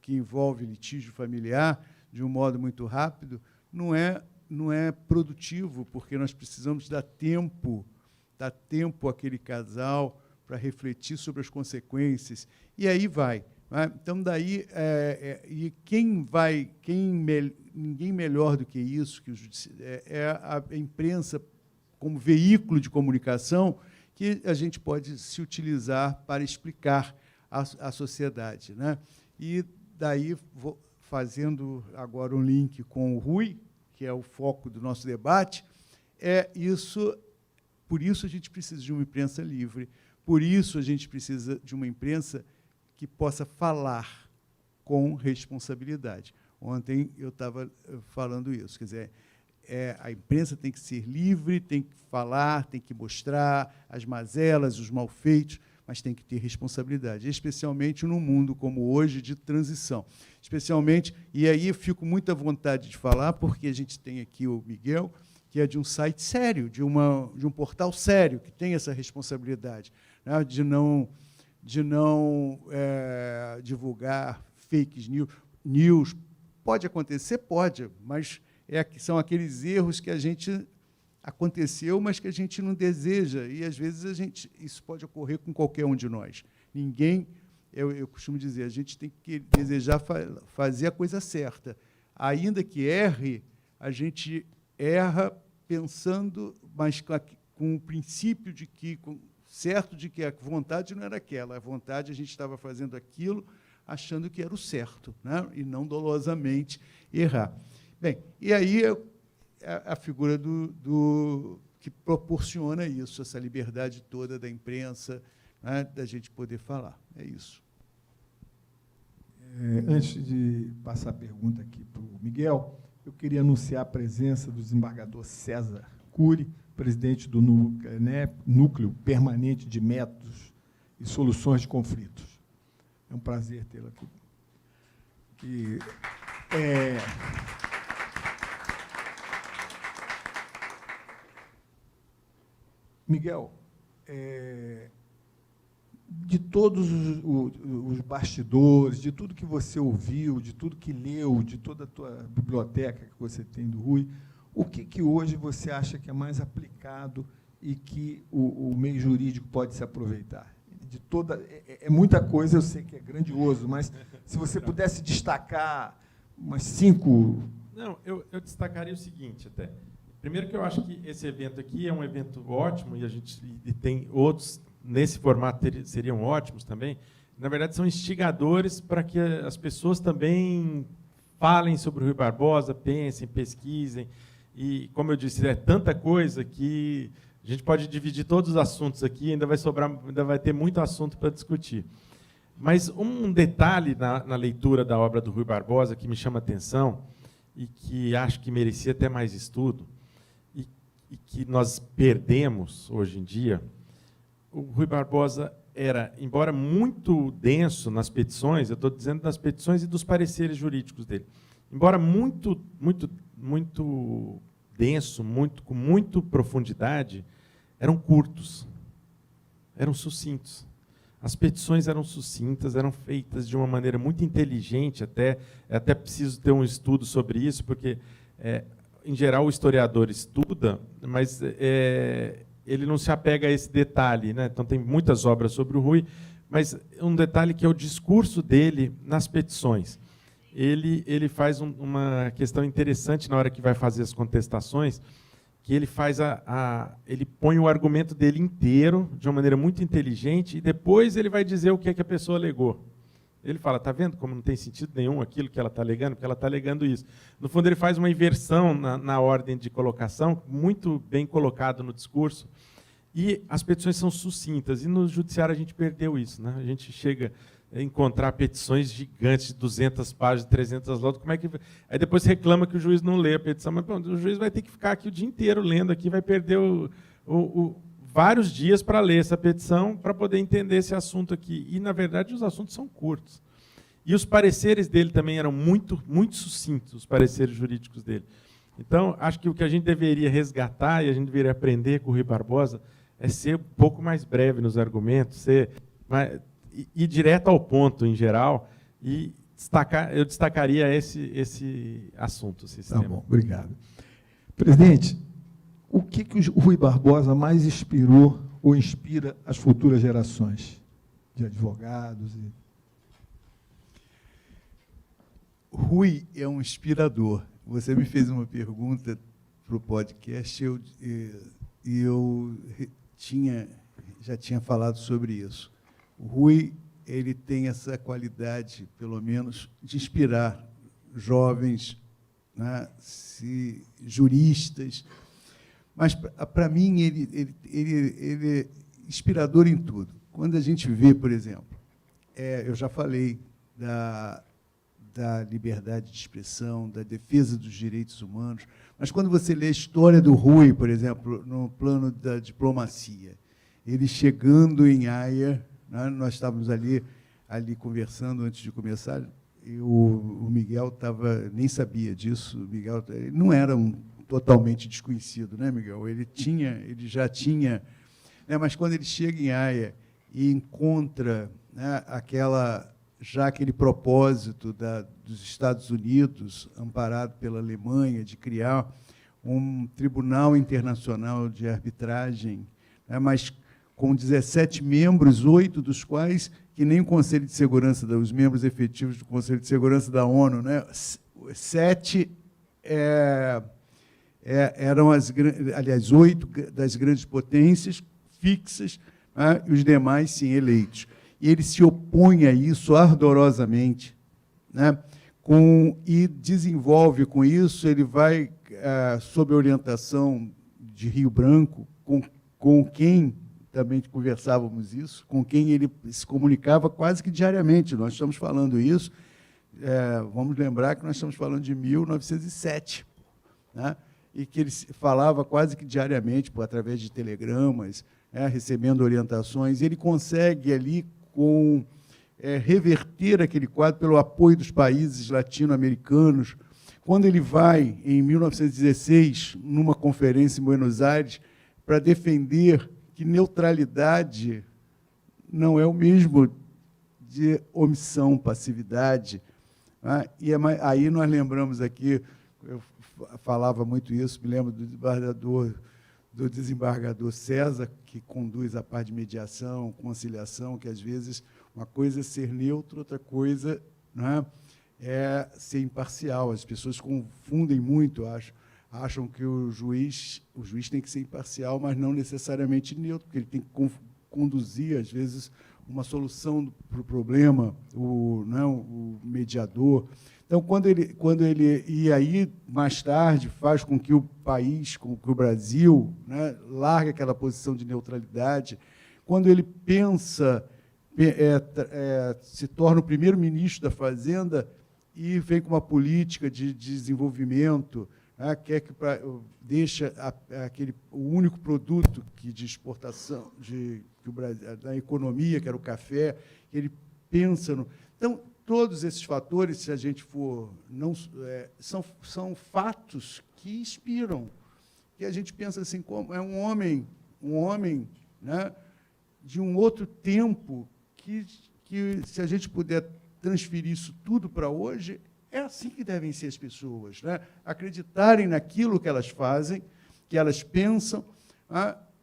H: que envolve litígio familiar de um modo muito rápido não é produtivo, porque nós precisamos dar tempo àquele casal para refletir sobre as consequências, e aí vai. Né? Então, daí, ninguém melhor do que isso, a imprensa como veículo de comunicação, que a gente pode se utilizar para explicar à sociedade. Né? E daí, fazendo agora um link com o Rui, que é o foco do nosso debate, por isso a gente precisa de uma imprensa livre, por isso a gente precisa de uma imprensa que possa falar com responsabilidade. Ontem eu estava falando isso, quer dizer, a imprensa tem que ser livre, tem que falar, tem que mostrar as mazelas, os malfeitos, mas tem que ter responsabilidade, especialmente num mundo como hoje de transição. Especialmente, e aí eu fico muito à vontade de falar, porque a gente tem aqui o Miguel, que é de um site sério, de um portal sério, que tem essa responsabilidade, né, de não divulgar fake news. Pode acontecer? Pode, mas são aqueles erros que a gente aconteceu, mas que a gente não deseja, e, às vezes, isso pode ocorrer com qualquer um de nós. Ninguém, eu costumo dizer, a gente tem que desejar fazer a coisa certa. Ainda que erre, a gente erra pensando, mas com o princípio de que, certo de que a vontade não era aquela, a vontade a gente estava fazendo aquilo achando que era o certo, né? E não dolosamente errar. Bem, e aí a figura que proporciona isso, essa liberdade toda da imprensa, né, da gente poder falar. É isso.
F: Antes de passar a pergunta aqui para o Miguel, eu queria anunciar a presença do desembargador César Cury, presidente do Núcleo Permanente de Métodos e Soluções de Conflitos. É um prazer tê-lo aqui. Miguel, de todos os bastidores, de tudo que você ouviu, de tudo que leu, de toda a tua biblioteca que você tem do Rui, o que hoje você acha que é mais aplicado e que o meio jurídico pode se aproveitar? É muita coisa, eu sei que é grandioso, mas se você pudesse destacar umas 5...
I: Não, eu destacaria o seguinte, até. Primeiro que eu acho que esse evento aqui é um evento ótimo, e tem outros nesse formato seriam ótimos também. Na verdade, são instigadores para que as pessoas também falem sobre o Rui Barbosa, pensem, pesquisem. E, como eu disse, é tanta coisa que a gente pode dividir todos os assuntos aqui, ainda vai ter muito assunto para discutir. Mas um detalhe na leitura da obra do Rui Barbosa que me chama a atenção e que acho que merecia até mais estudo, e que nós perdemos hoje em dia. O Rui Barbosa era, embora muito denso nas petições, eu estou dizendo das petições e dos pareceres jurídicos dele, embora muito denso, com muita profundidade, eram curtos, eram sucintos. As petições eram sucintas, eram feitas de uma maneira muito inteligente, até preciso ter um estudo sobre isso, porque, em geral, o historiador estuda, mas ele não se apega a esse detalhe, né? Então, tem muitas obras sobre o Rui, mas um detalhe que é o discurso dele nas petições. Ele faz uma questão interessante na hora que vai fazer as contestações, que ele ele põe o argumento dele inteiro, de uma maneira muito inteligente, e depois ele vai dizer o que é que a pessoa alegou. Ele fala, está vendo como não tem sentido nenhum aquilo que ela está alegando, porque ela está alegando isso. No fundo, ele faz uma inversão na ordem de colocação, muito bem colocado no discurso, e as petições são sucintas, e no judiciário a gente perdeu isso, né? A gente chega a encontrar petições gigantes de 200 páginas, 300 lotas, como é que... Aí depois reclama que o juiz não lê a petição, mas pronto, o juiz vai ter que ficar aqui o dia inteiro lendo, aqui vai perder vários dias para ler essa petição, para poder entender esse assunto aqui. E, na verdade, os assuntos são curtos. E os pareceres dele também eram muito sucintos, os pareceres jurídicos dele. Então, acho que o que a gente deveria resgatar, e a gente deveria aprender com o Rui Barbosa, é ser um pouco mais breve nos argumentos, ir direto ao ponto, em geral, e eu destacaria esse assunto, esse
F: tema.
I: Tá bom,
F: obrigado. Presidente, o que o Rui Barbosa mais inspirou ou inspira as futuras gerações de advogados?
H: Rui é um inspirador. Você me fez uma pergunta para o podcast e eu já tinha falado sobre isso. O Rui ele tem essa qualidade, pelo menos, de inspirar jovens, né, juristas. Mas, para mim, ele é inspirador em tudo. Quando a gente vê, por exemplo, eu já falei da liberdade de expressão, da defesa dos direitos humanos, mas quando você lê a história do Rui, por exemplo, no plano da diplomacia, ele chegando em Haia, né? Nós estávamos ali conversando antes de começar, e o Miguel nem sabia disso. O Miguel ele não era totalmente desconhecido, né, Miguel? Ele já tinha, né, mas quando ele chega em Haia e encontra, né, aquele propósito dos Estados Unidos, amparado pela Alemanha, de criar um tribunal internacional de arbitragem, né, mas com 17 membros, 8 dos quais que nem o Conselho de Segurança, os membros efetivos do Conselho de Segurança da ONU, né, 7 eram 8 das grandes potências fixas, né, e os demais, sim, eleitos. E ele se opõe a isso ardorosamente, né, e desenvolve com isso, ele vai, sob a orientação de Rio Branco, com quem também conversávamos isso, com quem ele se comunicava quase que diariamente. Nós estamos falando isso, vamos lembrar que nós estamos falando de 1907, né, e que ele falava quase que diariamente, através de telegramas, recebendo orientações. Ele consegue ali reverter aquele quadro pelo apoio dos países latino-americanos. Quando ele vai, em 1916, numa conferência em Buenos Aires, para defender que neutralidade não é o mesmo de omissão, passividade. Né? E aí nós lembramos aqui, eu falava muito isso, me lembro do desembargador César, que conduz a parte de mediação, conciliação, que, às vezes, uma coisa é ser neutro, outra coisa, né, é ser imparcial. As pessoas confundem muito, acham que o juiz tem que ser imparcial, mas não necessariamente neutro, porque ele tem que conduzir, às vezes, uma solução para o problema, o mediador. Então, quando ele e aí, mais tarde, faz com que o país, com que o Brasil, né, largue aquela posição de neutralidade, quando ele pensa, se torna o primeiro-ministro da Fazenda e vem com uma política de desenvolvimento, né, quer que deixa o único produto de exportação da economia, que era o café, ele pensa no... Então, todos esses fatores, se a gente for... são fatos que inspiram, que a gente pensa assim, como é um homem, né, de um outro tempo, que se a gente puder transferir isso tudo para hoje, é assim que devem ser as pessoas, né? Acreditarem naquilo que elas fazem, que elas pensam,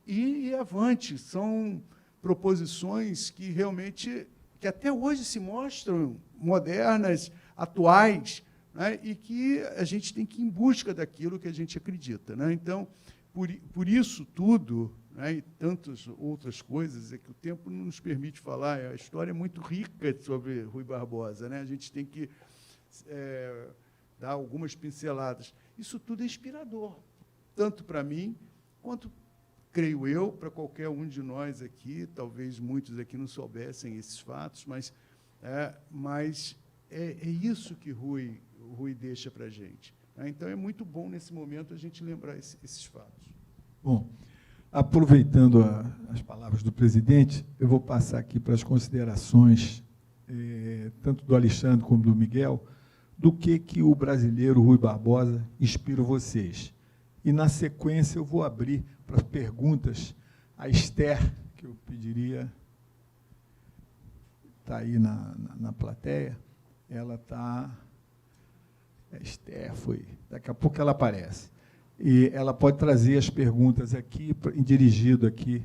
H: e avante. São proposições que realmente, que até hoje se mostram modernas, atuais, né, e que a gente tem que ir em busca daquilo que a gente acredita, né? Então, por isso tudo, né, e tantas outras coisas, é que o tempo não nos permite falar. A história é muito rica sobre Rui Barbosa, né? A gente tem que dar algumas pinceladas. Isso tudo é inspirador, tanto para mim, quanto, creio eu, para qualquer um de nós aqui. Talvez muitos aqui não soubessem esses fatos, mas é isso que o Rui deixa para a gente. Né? Então, é muito bom, nesse momento, a gente lembrar esses fatos.
F: Bom, aproveitando as palavras do presidente, eu vou passar aqui para as considerações, tanto do Alexandre como do Miguel, do que o brasileiro Rui Barbosa inspira vocês. E, na sequência, eu vou abrir para perguntas a Esther, que eu pediria, está aí na plateia. Ela está... A Esther foi... Daqui a pouco ela aparece. E ela pode trazer as perguntas aqui, dirigido aqui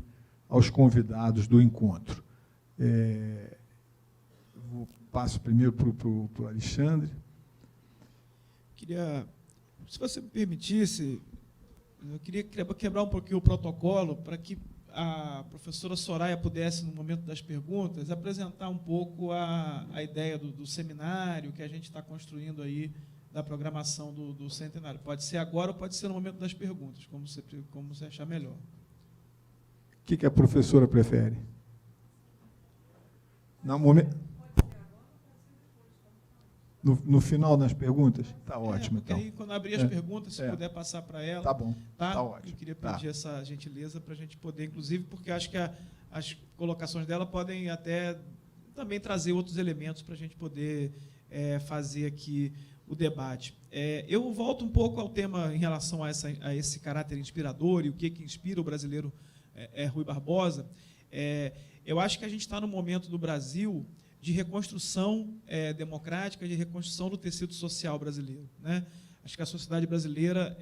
F: aos convidados do encontro. Passo primeiro para o Alexandre.
G: Se você me permitisse, eu queria quebrar um pouquinho o protocolo para que a professora Soraya pudesse, no momento das perguntas, apresentar um pouco a ideia do seminário que a gente está construindo aí, da programação do centenário. Pode ser agora ou pode ser no momento das perguntas, como você achar melhor.
F: O que a professora prefere? No momento... No final das perguntas? Está ótimo, então.
G: Aí, quando abrir as perguntas, se puder passar para ela.
F: Tá bom, tá ótimo.
G: Eu queria pedir essa gentileza para a gente poder, inclusive, porque acho que as colocações dela podem até também trazer outros elementos para a gente poder fazer aqui o debate. Eu volto um pouco ao tema em relação a esse caráter inspirador e o que inspira o brasileiro Rui Barbosa. Eu acho que a gente está no momento do Brasil de reconstrução democrática, de reconstrução do tecido social brasileiro, né? Acho que a sociedade brasileira,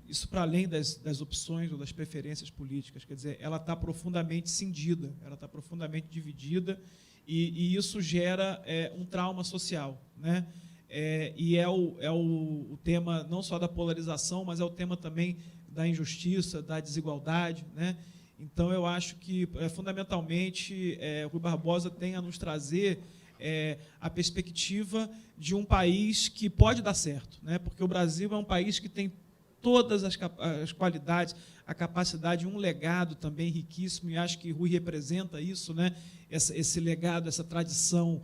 G: isso para além das opções ou das preferências políticas, quer dizer, ela está profundamente cindida, ela está profundamente dividida, e isso gera um trauma social, né? E é o tema não só da polarização, mas é o tema também da injustiça, da desigualdade, né? Então, eu acho que, fundamentalmente, Rui Barbosa tem a nos trazer a perspectiva de um país que pode dar certo, né? Porque o Brasil é um país que tem todas as qualidades, a capacidade, um legado também riquíssimo, e acho que Rui representa isso, né? Esse legado, essa tradição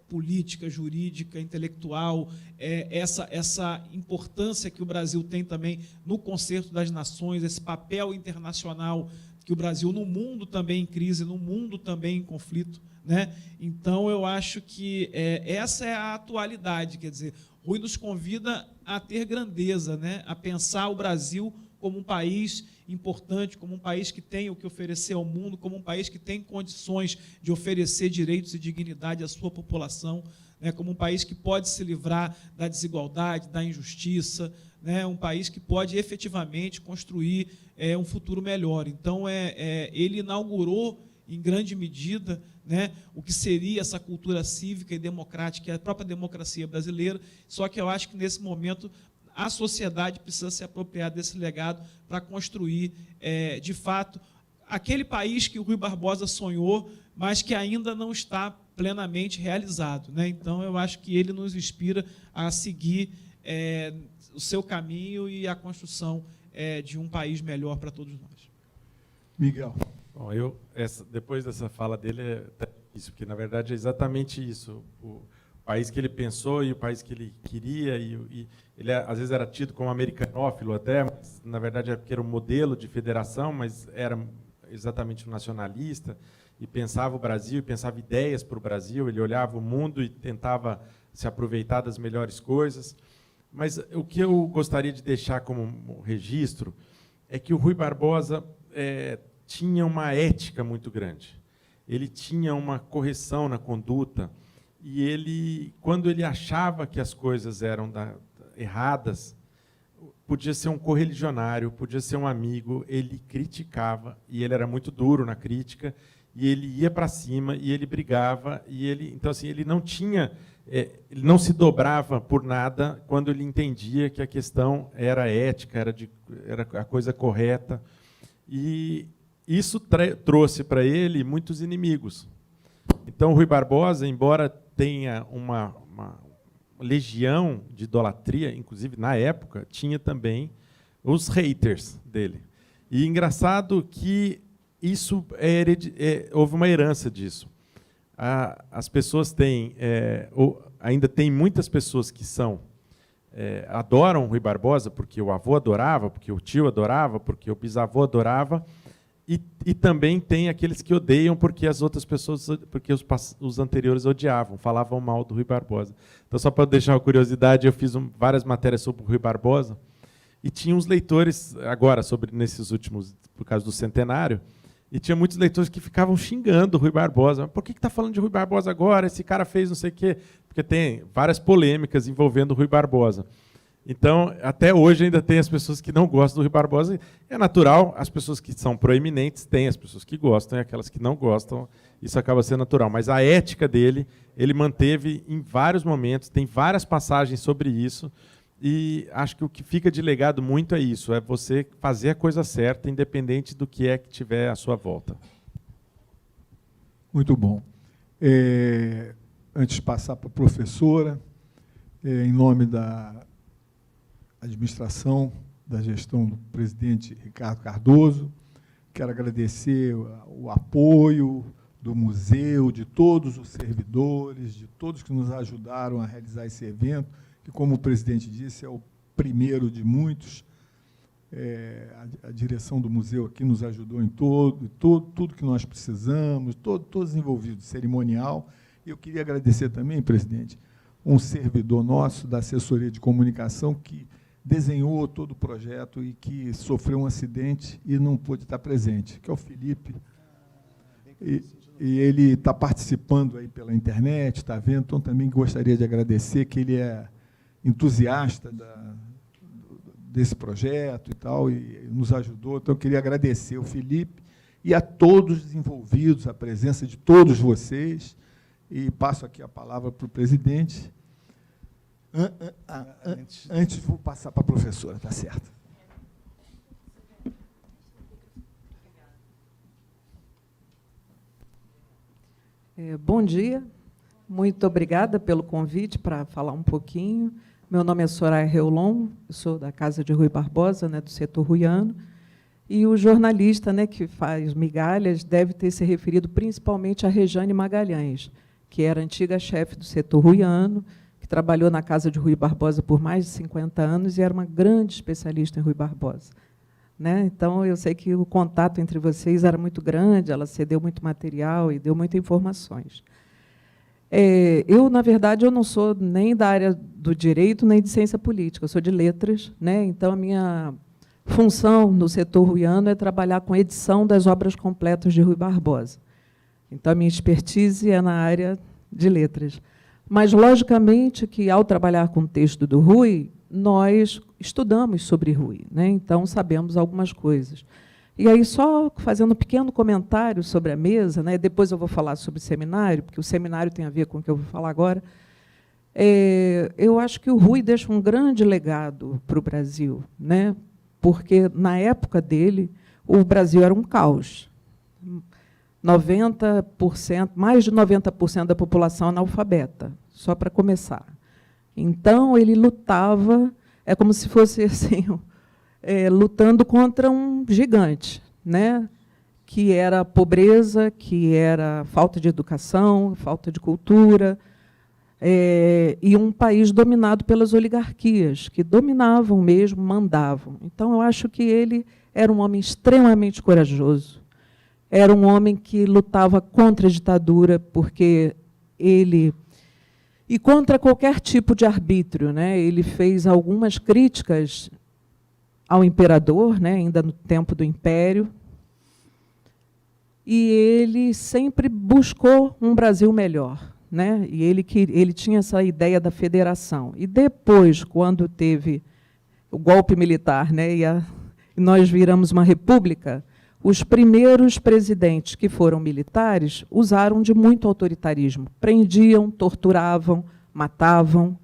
G: política, jurídica, intelectual, essa importância que o Brasil tem também no concerto das nações, esse papel internacional que o Brasil, no mundo também em crise, no mundo também em conflito, né? Então, eu acho que essa é a atualidade, quer dizer, Rui nos convida a ter grandeza, né? A pensar o Brasil como um país importante, como um país que tem o que oferecer ao mundo, como um país que tem condições de oferecer direitos e dignidade à sua população, né? Como um país que pode se livrar da desigualdade, da injustiça, né? Um país que pode efetivamente construir um futuro melhor. Então, ele inaugurou, em grande medida, né, o que seria essa cultura cívica e democrática, a própria democracia brasileira, só que eu acho que, nesse momento, a sociedade precisa se apropriar desse legado para construir, de fato, aquele país que o Rui Barbosa sonhou, mas que ainda não está plenamente realizado, né? Então, eu acho que ele nos inspira a seguir o seu caminho e a construção de um país melhor para todos nós.
F: Miguel.
I: Bom, depois dessa fala dele, isso, porque, na verdade, é exatamente isso. O país que ele pensou e o país que ele queria, e ele, às vezes, era tido como americanófilo até, mas, na verdade, é porque era um modelo de federação, mas era exatamente um nacionalista, e pensava o Brasil, e pensava ideias para o Brasil, ele olhava o mundo e tentava se aproveitar das melhores coisas. Mas o que eu gostaria de deixar como registro é que o Rui Barbosa tinha uma ética muito grande. Ele tinha uma correção na conduta, e ele, quando ele achava que as coisas eram erradas, podia ser um correligionário, podia ser um amigo, ele criticava, e ele era muito duro na crítica, e ele ia para cima, e ele brigava, e então, assim, ele não tinha... ele não se dobrava por nada quando ele entendia que a questão era ética, era a coisa correta. E isso trouxe para ele muitos inimigos. Então, Rui Barbosa, embora tenha uma legião de idolatria, inclusive na época, tinha também os haters dele. E engraçado que isso houve uma herança disso. As pessoas têm, ainda tem muitas pessoas que adoram Rui Barbosa, porque o avô adorava, porque o tio adorava, porque o bisavô adorava, e também tem aqueles que odeiam porque as outras pessoas, porque os anteriores odiavam, falavam mal do Rui Barbosa. Então, só para deixar uma curiosidade, eu fiz várias matérias sobre o Rui Barbosa, e tinha uns leitores, agora, nesses últimos, por causa do centenário, e tinha muitos leitores que ficavam xingando o Rui Barbosa. Por que está falando de Rui Barbosa agora? Esse cara fez não sei o quê. Porque tem várias polêmicas envolvendo o Rui Barbosa. Então, até hoje ainda tem as pessoas que não gostam do Rui Barbosa. É natural, as pessoas que são proeminentes têm as pessoas que gostam e aquelas que não gostam, isso acaba sendo natural. Mas a ética dele, ele manteve em vários momentos, tem várias passagens sobre isso, e acho que o que fica de legado muito é isso, é você fazer a coisa certa, independente do que é que tiver à sua volta.
F: Muito bom. Antes de passar para a professora, em nome da administração, da gestão do presidente Ricardo Cardoso, quero agradecer o apoio do museu, de todos os servidores, de todos que nos ajudaram a realizar esse evento, que, como o presidente disse, é o primeiro de muitos. A direção do museu aqui nos ajudou em tudo que nós precisamos, todos envolvidos, cerimonial. Eu queria agradecer também, presidente, um servidor nosso da assessoria de comunicação que desenhou todo o projeto e que sofreu um acidente e não pôde estar presente, que é o Felipe. E ele está participando aí pela internet, está vendo, então também gostaria de agradecer, que ele é entusiasta desse projeto e tal, e nos ajudou. Então, eu queria agradecer o Felipe e a todos os envolvidos, a presença de todos vocês, e passo aqui a palavra para o presidente. Antes vou passar para a professora, tá certo?
J: Bom dia, muito obrigada pelo convite para falar um pouquinho. Meu nome é Soraya Reolon, eu sou da Casa de Rui Barbosa, né, do setor ruiano, e o jornalista, né, que faz migalhas deve ter se referido principalmente a Rejane Magalhães, que era antiga chefe do setor ruiano, que trabalhou na Casa de Rui Barbosa por mais de 50 anos e era uma grande especialista em Rui Barbosa. Né? Então, eu sei que o contato entre vocês era muito grande, ela cedeu muito material e deu muitas informações. Eu, na verdade, eu não sou nem da área do direito, nem de ciência política, eu sou de letras, né? Então, a minha função no setor ruiano é trabalhar com edição das obras completas de Rui Barbosa. Então, a minha expertise é na área de letras. Mas, logicamente, que, ao trabalhar com o texto do Rui, nós estudamos sobre Rui, né? Então, sabemos algumas coisas. E aí, só fazendo um pequeno comentário sobre a mesa, né? Depois eu vou falar sobre o seminário, porque o seminário tem a ver com o que eu vou falar agora. Eu acho que o Rui deixa um grande legado para o Brasil, né? Porque, na época dele, o Brasil era um caos. 90%, mais de 90% da população analfabeta, só para começar. Então, ele lutava, é como se fosse assim, lutando contra um gigante, né? Que era a pobreza, que era a falta de educação, falta de cultura, e um país dominado pelas oligarquias, que dominavam mesmo, mandavam. Então, eu acho que ele era um homem extremamente corajoso, era um homem que lutava contra a ditadura, porque ele... E contra qualquer tipo de arbítrio, né? Ele fez algumas críticas ao imperador, né? Ainda no tempo do Império, e ele sempre buscou um Brasil melhor, né? E ele tinha essa ideia da federação. E depois, quando teve o golpe militar, né? E nós viramos uma república, os primeiros presidentes que foram militares usaram de muito autoritarismo. Prendiam, torturavam, matavam.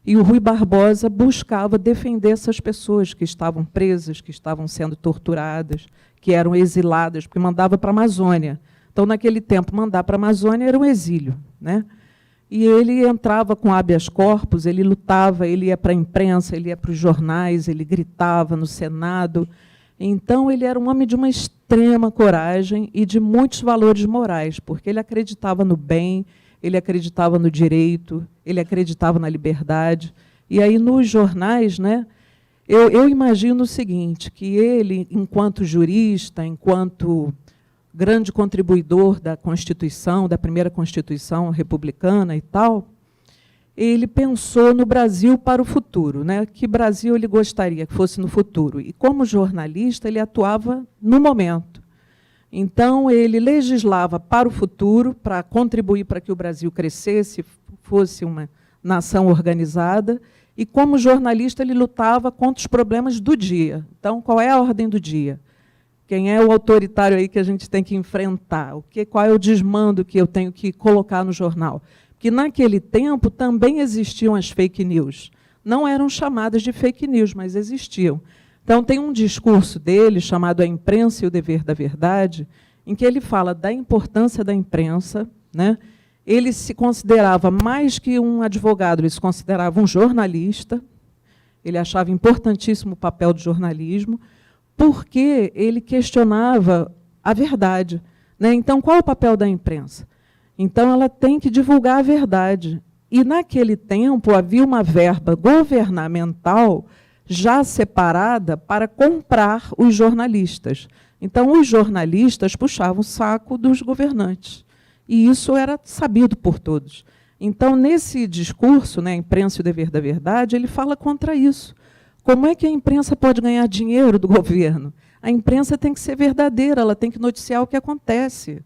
J: E o Rui Barbosa buscava defender essas pessoas que estavam presas, que estavam sendo torturadas, que eram exiladas, porque mandava para a Amazônia. Então, naquele tempo, mandar para a Amazônia era um exílio, né? E ele entrava com habeas corpus, ele lutava, ele ia para a imprensa, ele ia para os jornais, ele gritava no Senado. Então, ele era um homem de uma extrema coragem e de muitos valores morais, porque ele acreditava no bem, ele acreditava no direito, ele acreditava na liberdade. E aí, nos jornais, né, eu imagino o seguinte, que ele, enquanto jurista, enquanto grande contribuidor da Constituição, da primeira Constituição republicana e tal, ele pensou no Brasil para o futuro, né? Que Brasil ele gostaria que fosse no futuro. E, como jornalista, ele atuava no momento. Então, ele legislava para o futuro, para contribuir para que o Brasil crescesse, fosse uma nação organizada, e, como jornalista, ele lutava contra os problemas do dia. Então, qual é a ordem do dia? Quem é o autoritário aí que a gente tem que enfrentar? Qual é o desmando que eu tenho que colocar no jornal? Que naquele tempo também existiam as fake news. Não eram chamadas de fake news, mas existiam. Então, tem um discurso dele, chamado A Imprensa e o Dever da Verdade, em que ele fala da importância da imprensa, né? Ele se considerava mais que um advogado, ele se considerava um jornalista, ele achava importantíssimo o papel do jornalismo, porque ele questionava a verdade, né? Então, qual é o papel da imprensa? Então, ela tem que divulgar a verdade. E, naquele tempo, havia uma verba governamental já separada para comprar os jornalistas. Então, os jornalistas puxavam o saco dos governantes. E isso era sabido por todos. Então, nesse discurso, né, Imprensa e o Dever da Verdade, ele fala contra isso. Como é que a imprensa pode ganhar dinheiro do governo? A imprensa tem que ser verdadeira, ela tem que noticiar o que acontece.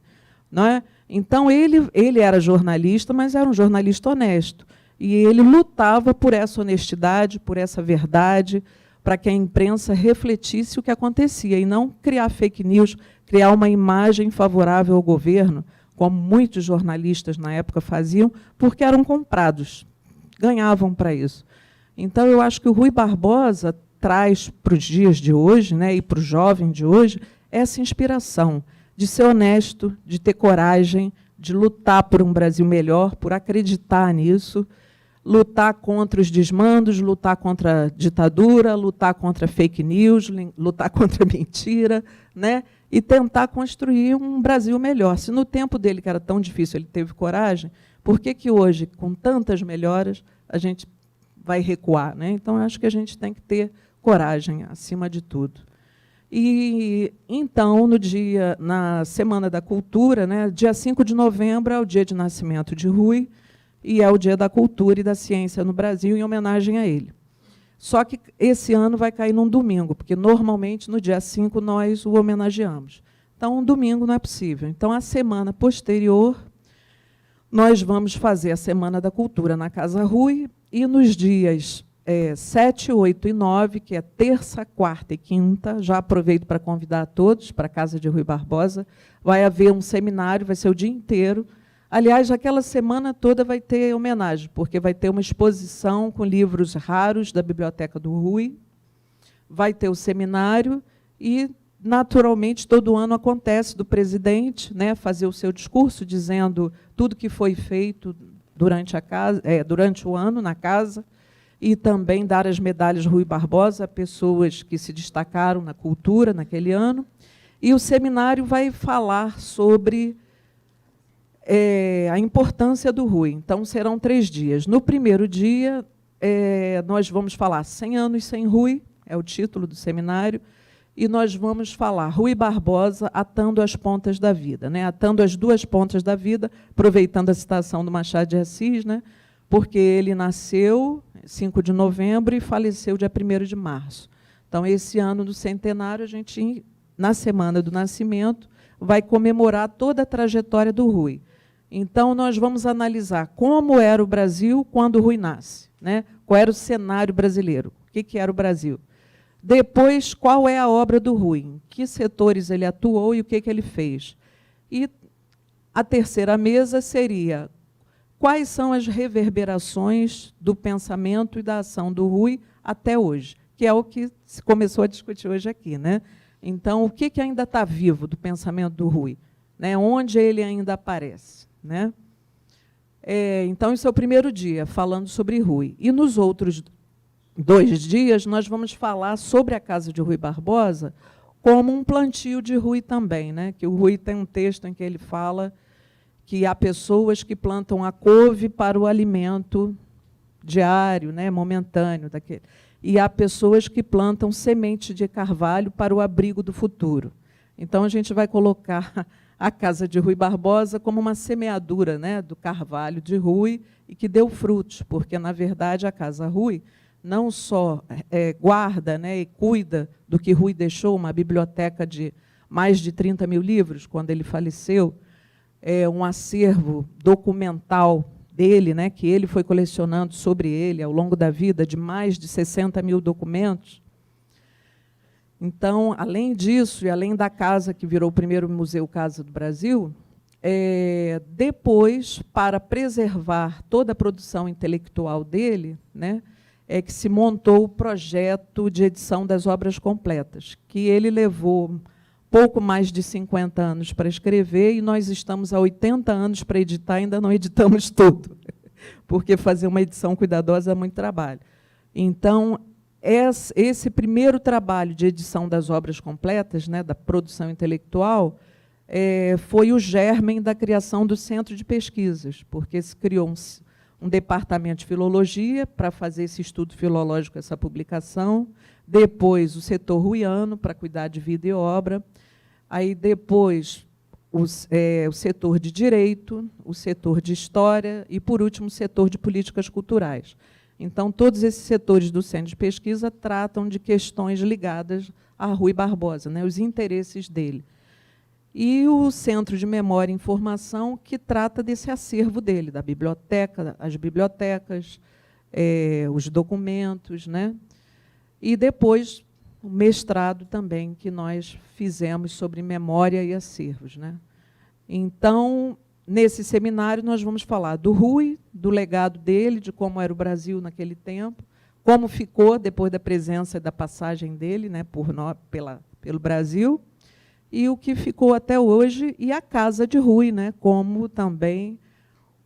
J: Não é? Então, ele era jornalista, mas era um jornalista honesto. E ele lutava por essa honestidade, por essa verdade, para que a imprensa refletisse o que acontecia, e não criar fake news, criar uma imagem favorável ao governo, como muitos jornalistas na época faziam, porque eram comprados, ganhavam para isso. Então, eu acho que o Rui Barbosa traz para os dias de hoje, né, e para o jovem de hoje, essa inspiração de ser honesto, de ter coragem, de lutar por um Brasil melhor, por acreditar nisso, lutar contra os desmandos, lutar contra a ditadura, lutar contra fake news, lutar contra a mentira, né? E tentar construir um Brasil melhor. Se no tempo dele, que era tão difícil, ele teve coragem, por que hoje, com tantas melhoras, a gente vai recuar, né? Então, eu acho que a gente tem que ter coragem, acima de tudo. E, então, na Semana da Cultura, né, dia 5 de novembro é o dia de nascimento de Rui, e é o Dia da Cultura e da Ciência no Brasil, em homenagem a ele. Só que esse ano vai cair num domingo, porque, normalmente, no dia 5, nós o homenageamos. Então, um domingo não é possível. Então, a semana posterior, nós vamos fazer a Semana da Cultura na Casa Rui, e nos dias 7, 8 e 9, que é terça, quarta e quinta, já aproveito para convidar todos para a Casa de Rui Barbosa, vai haver um seminário, vai ser o dia inteiro. Aliás, aquela semana toda vai ter homenagem, porque vai ter uma exposição com livros raros da Biblioteca do Rui, vai ter o seminário e, naturalmente, todo ano acontece do presidente, né, fazer o seu discurso dizendo tudo que foi feito durante o ano na casa, e também dar as medalhas Rui Barbosa a pessoas que se destacaram na cultura naquele ano. E o seminário vai falar sobre a importância do Rui. Então, serão 3 dias. No primeiro dia, nós vamos falar 100 anos sem Rui, é o título do seminário, e nós vamos falar Rui Barbosa atando as pontas da vida, né? Atando as 2 pontas da vida, aproveitando a citação do Machado de Assis, né? Porque ele nasceu 5 de novembro e faleceu dia 1º de março. Então, esse ano do centenário, a gente, na Semana do Nascimento, vai comemorar toda a trajetória do Rui. Então, nós vamos analisar como era o Brasil quando o Rui nasce, né? Qual era o cenário brasileiro, o que era o Brasil. Depois, qual é a obra do Rui, em que setores ele atuou e o que ele fez. E a terceira mesa seria quais são as reverberações do pensamento e da ação do Rui até hoje, que é o que se começou a discutir hoje aqui, né? Então, o que ainda está vivo do pensamento do Rui? Né? Onde ele ainda aparece? Né? Então, esse é o primeiro dia, falando sobre Rui. E nos outros 2 dias, nós vamos falar sobre a Casa de Rui Barbosa como um plantio de Rui também, né? Que o Rui tem um texto em que ele fala que há pessoas que plantam a couve para o alimento diário, né, momentâneo daquele. E há pessoas que plantam semente de carvalho para o abrigo do futuro. Então, a gente vai colocar a Casa de Rui Barbosa como uma semeadura, né, do carvalho de Rui, e que deu frutos, porque, na verdade, a Casa Rui não só guarda, né, e cuida do que Rui deixou, uma biblioteca de mais de 30 mil livros, quando ele faleceu, um acervo documental dele, né, que ele foi colecionando sobre ele ao longo da vida, de mais de 60 mil documentos. Então, além disso, e além da casa que virou o primeiro Museu Casa do Brasil, depois, para preservar toda a produção intelectual dele, né, que se montou o projeto de edição das obras completas, que ele levou pouco mais de 50 anos para escrever, e nós estamos há 80 anos para editar, ainda não editamos tudo, porque fazer uma edição cuidadosa é muito trabalho. Então, esse primeiro trabalho de edição das obras completas, né, da produção intelectual, foi o germen da criação do Centro de Pesquisas, porque se criou um departamento de filologia para fazer esse estudo filológico, essa publicação, depois o setor ruiano para cuidar de vida e obra, aí depois o setor de direito, o setor de história e, por último, o setor de políticas culturais. Então, todos esses setores do Centro de Pesquisa tratam de questões ligadas a Rui Barbosa, né, os interesses dele. E o Centro de Memória e Informação, que trata desse acervo dele, da biblioteca, as bibliotecas, os documentos, né? E depois o mestrado também, que nós fizemos sobre memória e acervos, né? Então, nesse seminário, nós vamos falar do Rui, do legado dele, de como era o Brasil naquele tempo, como ficou depois da presença e da passagem dele, né, pelo Brasil, e o que ficou até hoje, e a Casa de Rui, né, como também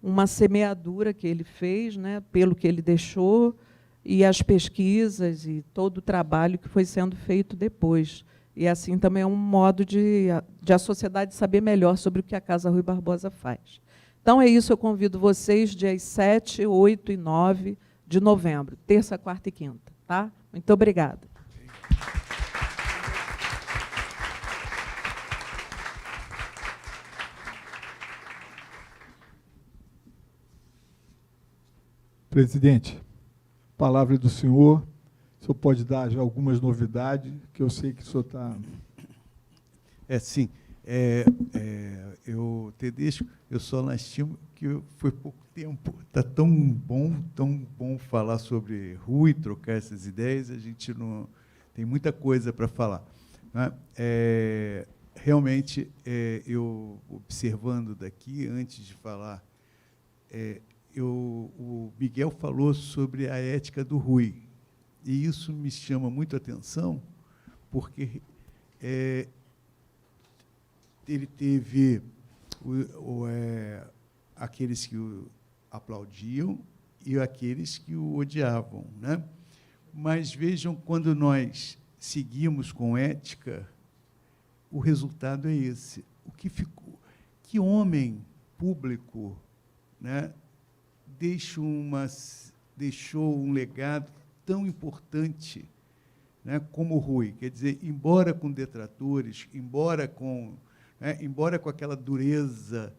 J: uma semeadura que ele fez, né, pelo que ele deixou, e as pesquisas e todo o trabalho que foi sendo feito depois. E assim também é um modo de a sociedade saber melhor sobre o que a Casa Rui Barbosa faz. Então é isso, eu convido vocês dias 7, 8 e 9 de novembro, terça, quarta e quinta. Tá? Muito obrigada.
F: Presidente, palavra do senhor. O senhor pode dar já algumas novidades, que eu sei que o senhor está...
H: Sim. Tedesco, eu só lastimo que foi pouco tempo. Está tão bom falar sobre Rui, trocar essas ideias, a gente não tem muita coisa para falar. Né? Realmente, eu observando daqui, antes de falar, o Miguel falou sobre a ética do Rui, e isso me chama muito a atenção, porque ele teve aqueles que o aplaudiam e aqueles que o odiavam, né? Mas vejam, quando nós seguimos com ética, o resultado é esse. O que ficou? Que homem público, né, deixou um legado tão importante, né, como o Rui. Quer dizer, embora com detratores, embora com aquela dureza,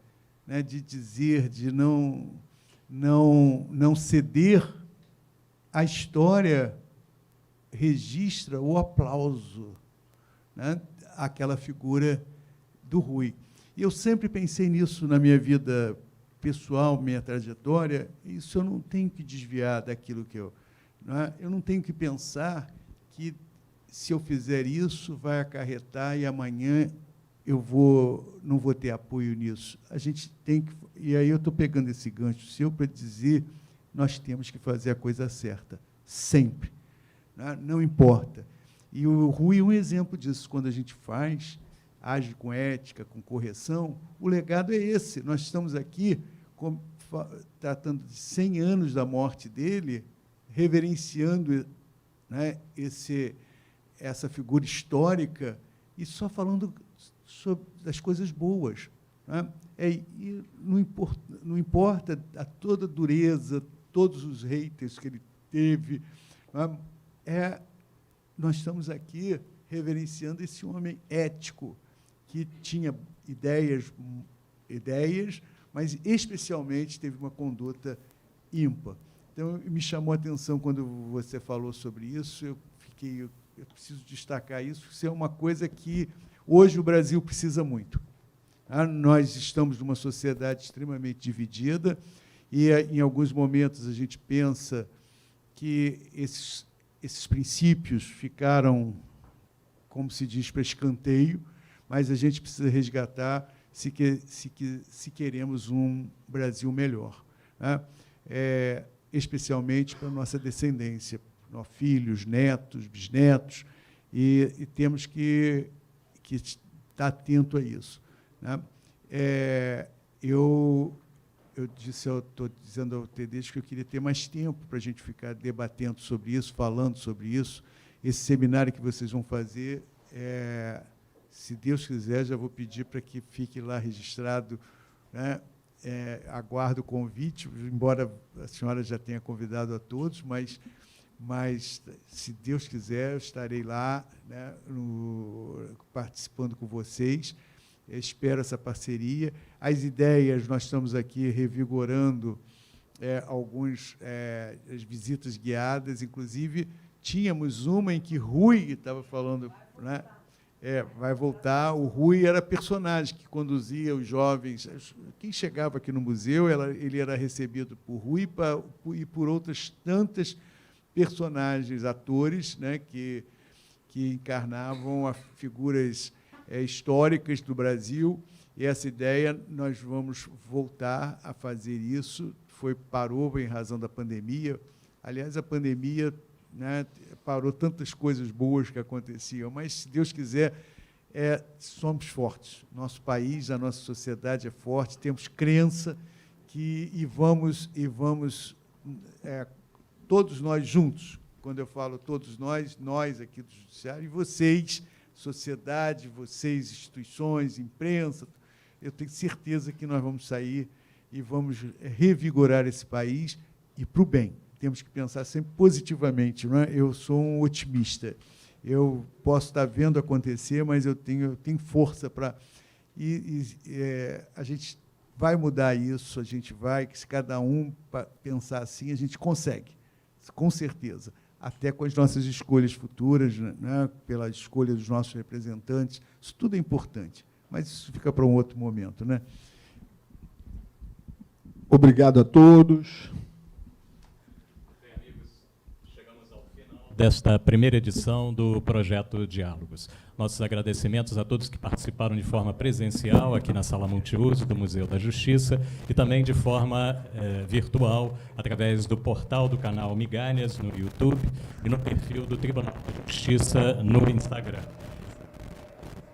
H: né, de dizer, de não ceder, a história registra o aplauso, né, àquela figura do Rui. E eu sempre pensei nisso na minha vida pessoal, minha trajetória, isso eu não tenho que desviar daquilo que eu não tenho que pensar que, se eu fizer isso, vai acarretar e amanhã eu não vou ter apoio nisso. A gente tem que... E aí eu estou pegando esse gancho seu para dizer, nós temos que fazer a coisa certa, sempre. Né? Não importa. E o Rui é um exemplo disso. Quando a gente age com ética, com correção, o legado é esse. Nós estamos aqui tratando de 100 anos da morte dele, reverenciando, né, essa figura histórica e só falando sobre as coisas boas. Né? E não importa a toda a dureza, todos os haters que ele teve, né? Nós estamos aqui reverenciando esse homem ético, que tinha ideias, mas, especialmente, teve uma conduta ímpar. Então, me chamou a atenção quando você falou sobre isso, eu preciso destacar isso, isso é uma coisa que hoje o Brasil precisa muito. Nós estamos numa sociedade extremamente dividida e, em alguns momentos, a gente pensa que esses princípios ficaram, como se diz, para escanteio, mas a gente precisa resgatar se queremos um Brasil melhor, né? Especialmente para a nossa descendência, nossos filhos, netos, bisnetos, e temos que estar atento a isso, né? Eu estou dizendo ao Tedesco que eu queria ter mais tempo para a gente ficar debatendo sobre isso, falando sobre isso. Esse seminário que vocês vão fazer, se Deus quiser, já vou pedir para que fique lá registrado, né, aguardo o convite, embora a senhora já tenha convidado a todos, mas se Deus quiser, eu estarei lá, né, participando com vocês. Eu espero essa parceria. As ideias, nós estamos aqui revigorando as visitas guiadas, inclusive tínhamos uma em que Rui estava falando, né? Vai voltar. O Rui era personagem que conduzia os jovens. Quem chegava aqui no museu, ele era recebido por Rui e por outras tantas personagens, atores, né, que encarnavam as figuras históricas do Brasil. E essa ideia, nós vamos voltar a fazer isso. Parou em razão da pandemia. Aliás, a pandemia, né, parou tantas coisas boas que aconteciam, mas, se Deus quiser, somos fortes. Nosso país, a nossa sociedade é forte, temos crença e vamos todos nós juntos. Quando eu falo todos nós aqui do Judiciário, e vocês, sociedade, vocês, instituições, imprensa, eu tenho certeza que nós vamos sair e vamos revigorar esse país, e para o bem. Temos que pensar sempre positivamente, não é? Eu sou um otimista. Eu posso estar vendo acontecer, mas eu tenho força para... a gente vai mudar isso, a gente vai, que se cada um pensar assim, a gente consegue, com certeza. Até com as nossas escolhas futuras, né, pela escolha dos nossos representantes. Isso tudo é importante, mas isso fica para um outro momento, né?
F: Obrigado a todos.
A: Bem, amigos, chegamos ao final desta primeira edição do Projeto Diálogos. Nossos agradecimentos a todos que participaram de forma presencial aqui na Sala Multiuso do Museu da Justiça e também de forma virtual, através do portal do canal Migalhas no YouTube e no perfil do Tribunal de Justiça no Instagram.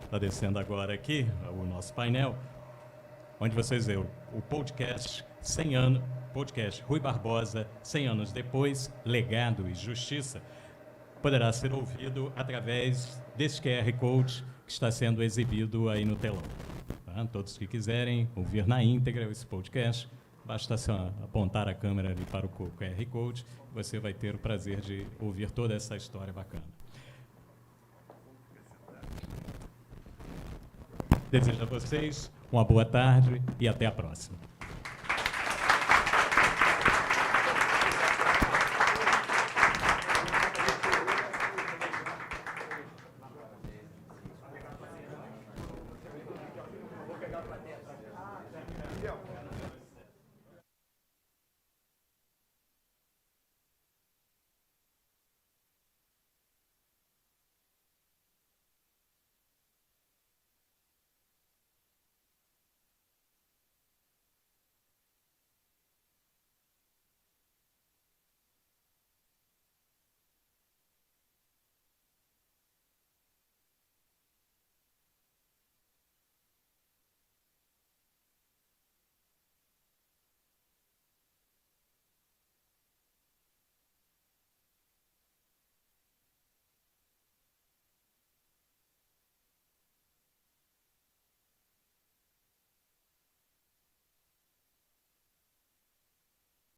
A: Está descendo agora aqui o nosso painel, onde vocês veem o podcast 100 anos, podcast Rui Barbosa, 100 anos depois, Legado e Justiça, poderá ser ouvido através desse QR Code que está sendo exibido aí no telão. Tá? Todos que quiserem ouvir na íntegra esse podcast, basta apontar a câmera ali para o QR Code, você vai ter o prazer de ouvir toda essa história bacana. Desejo a vocês uma boa tarde e até a próxima.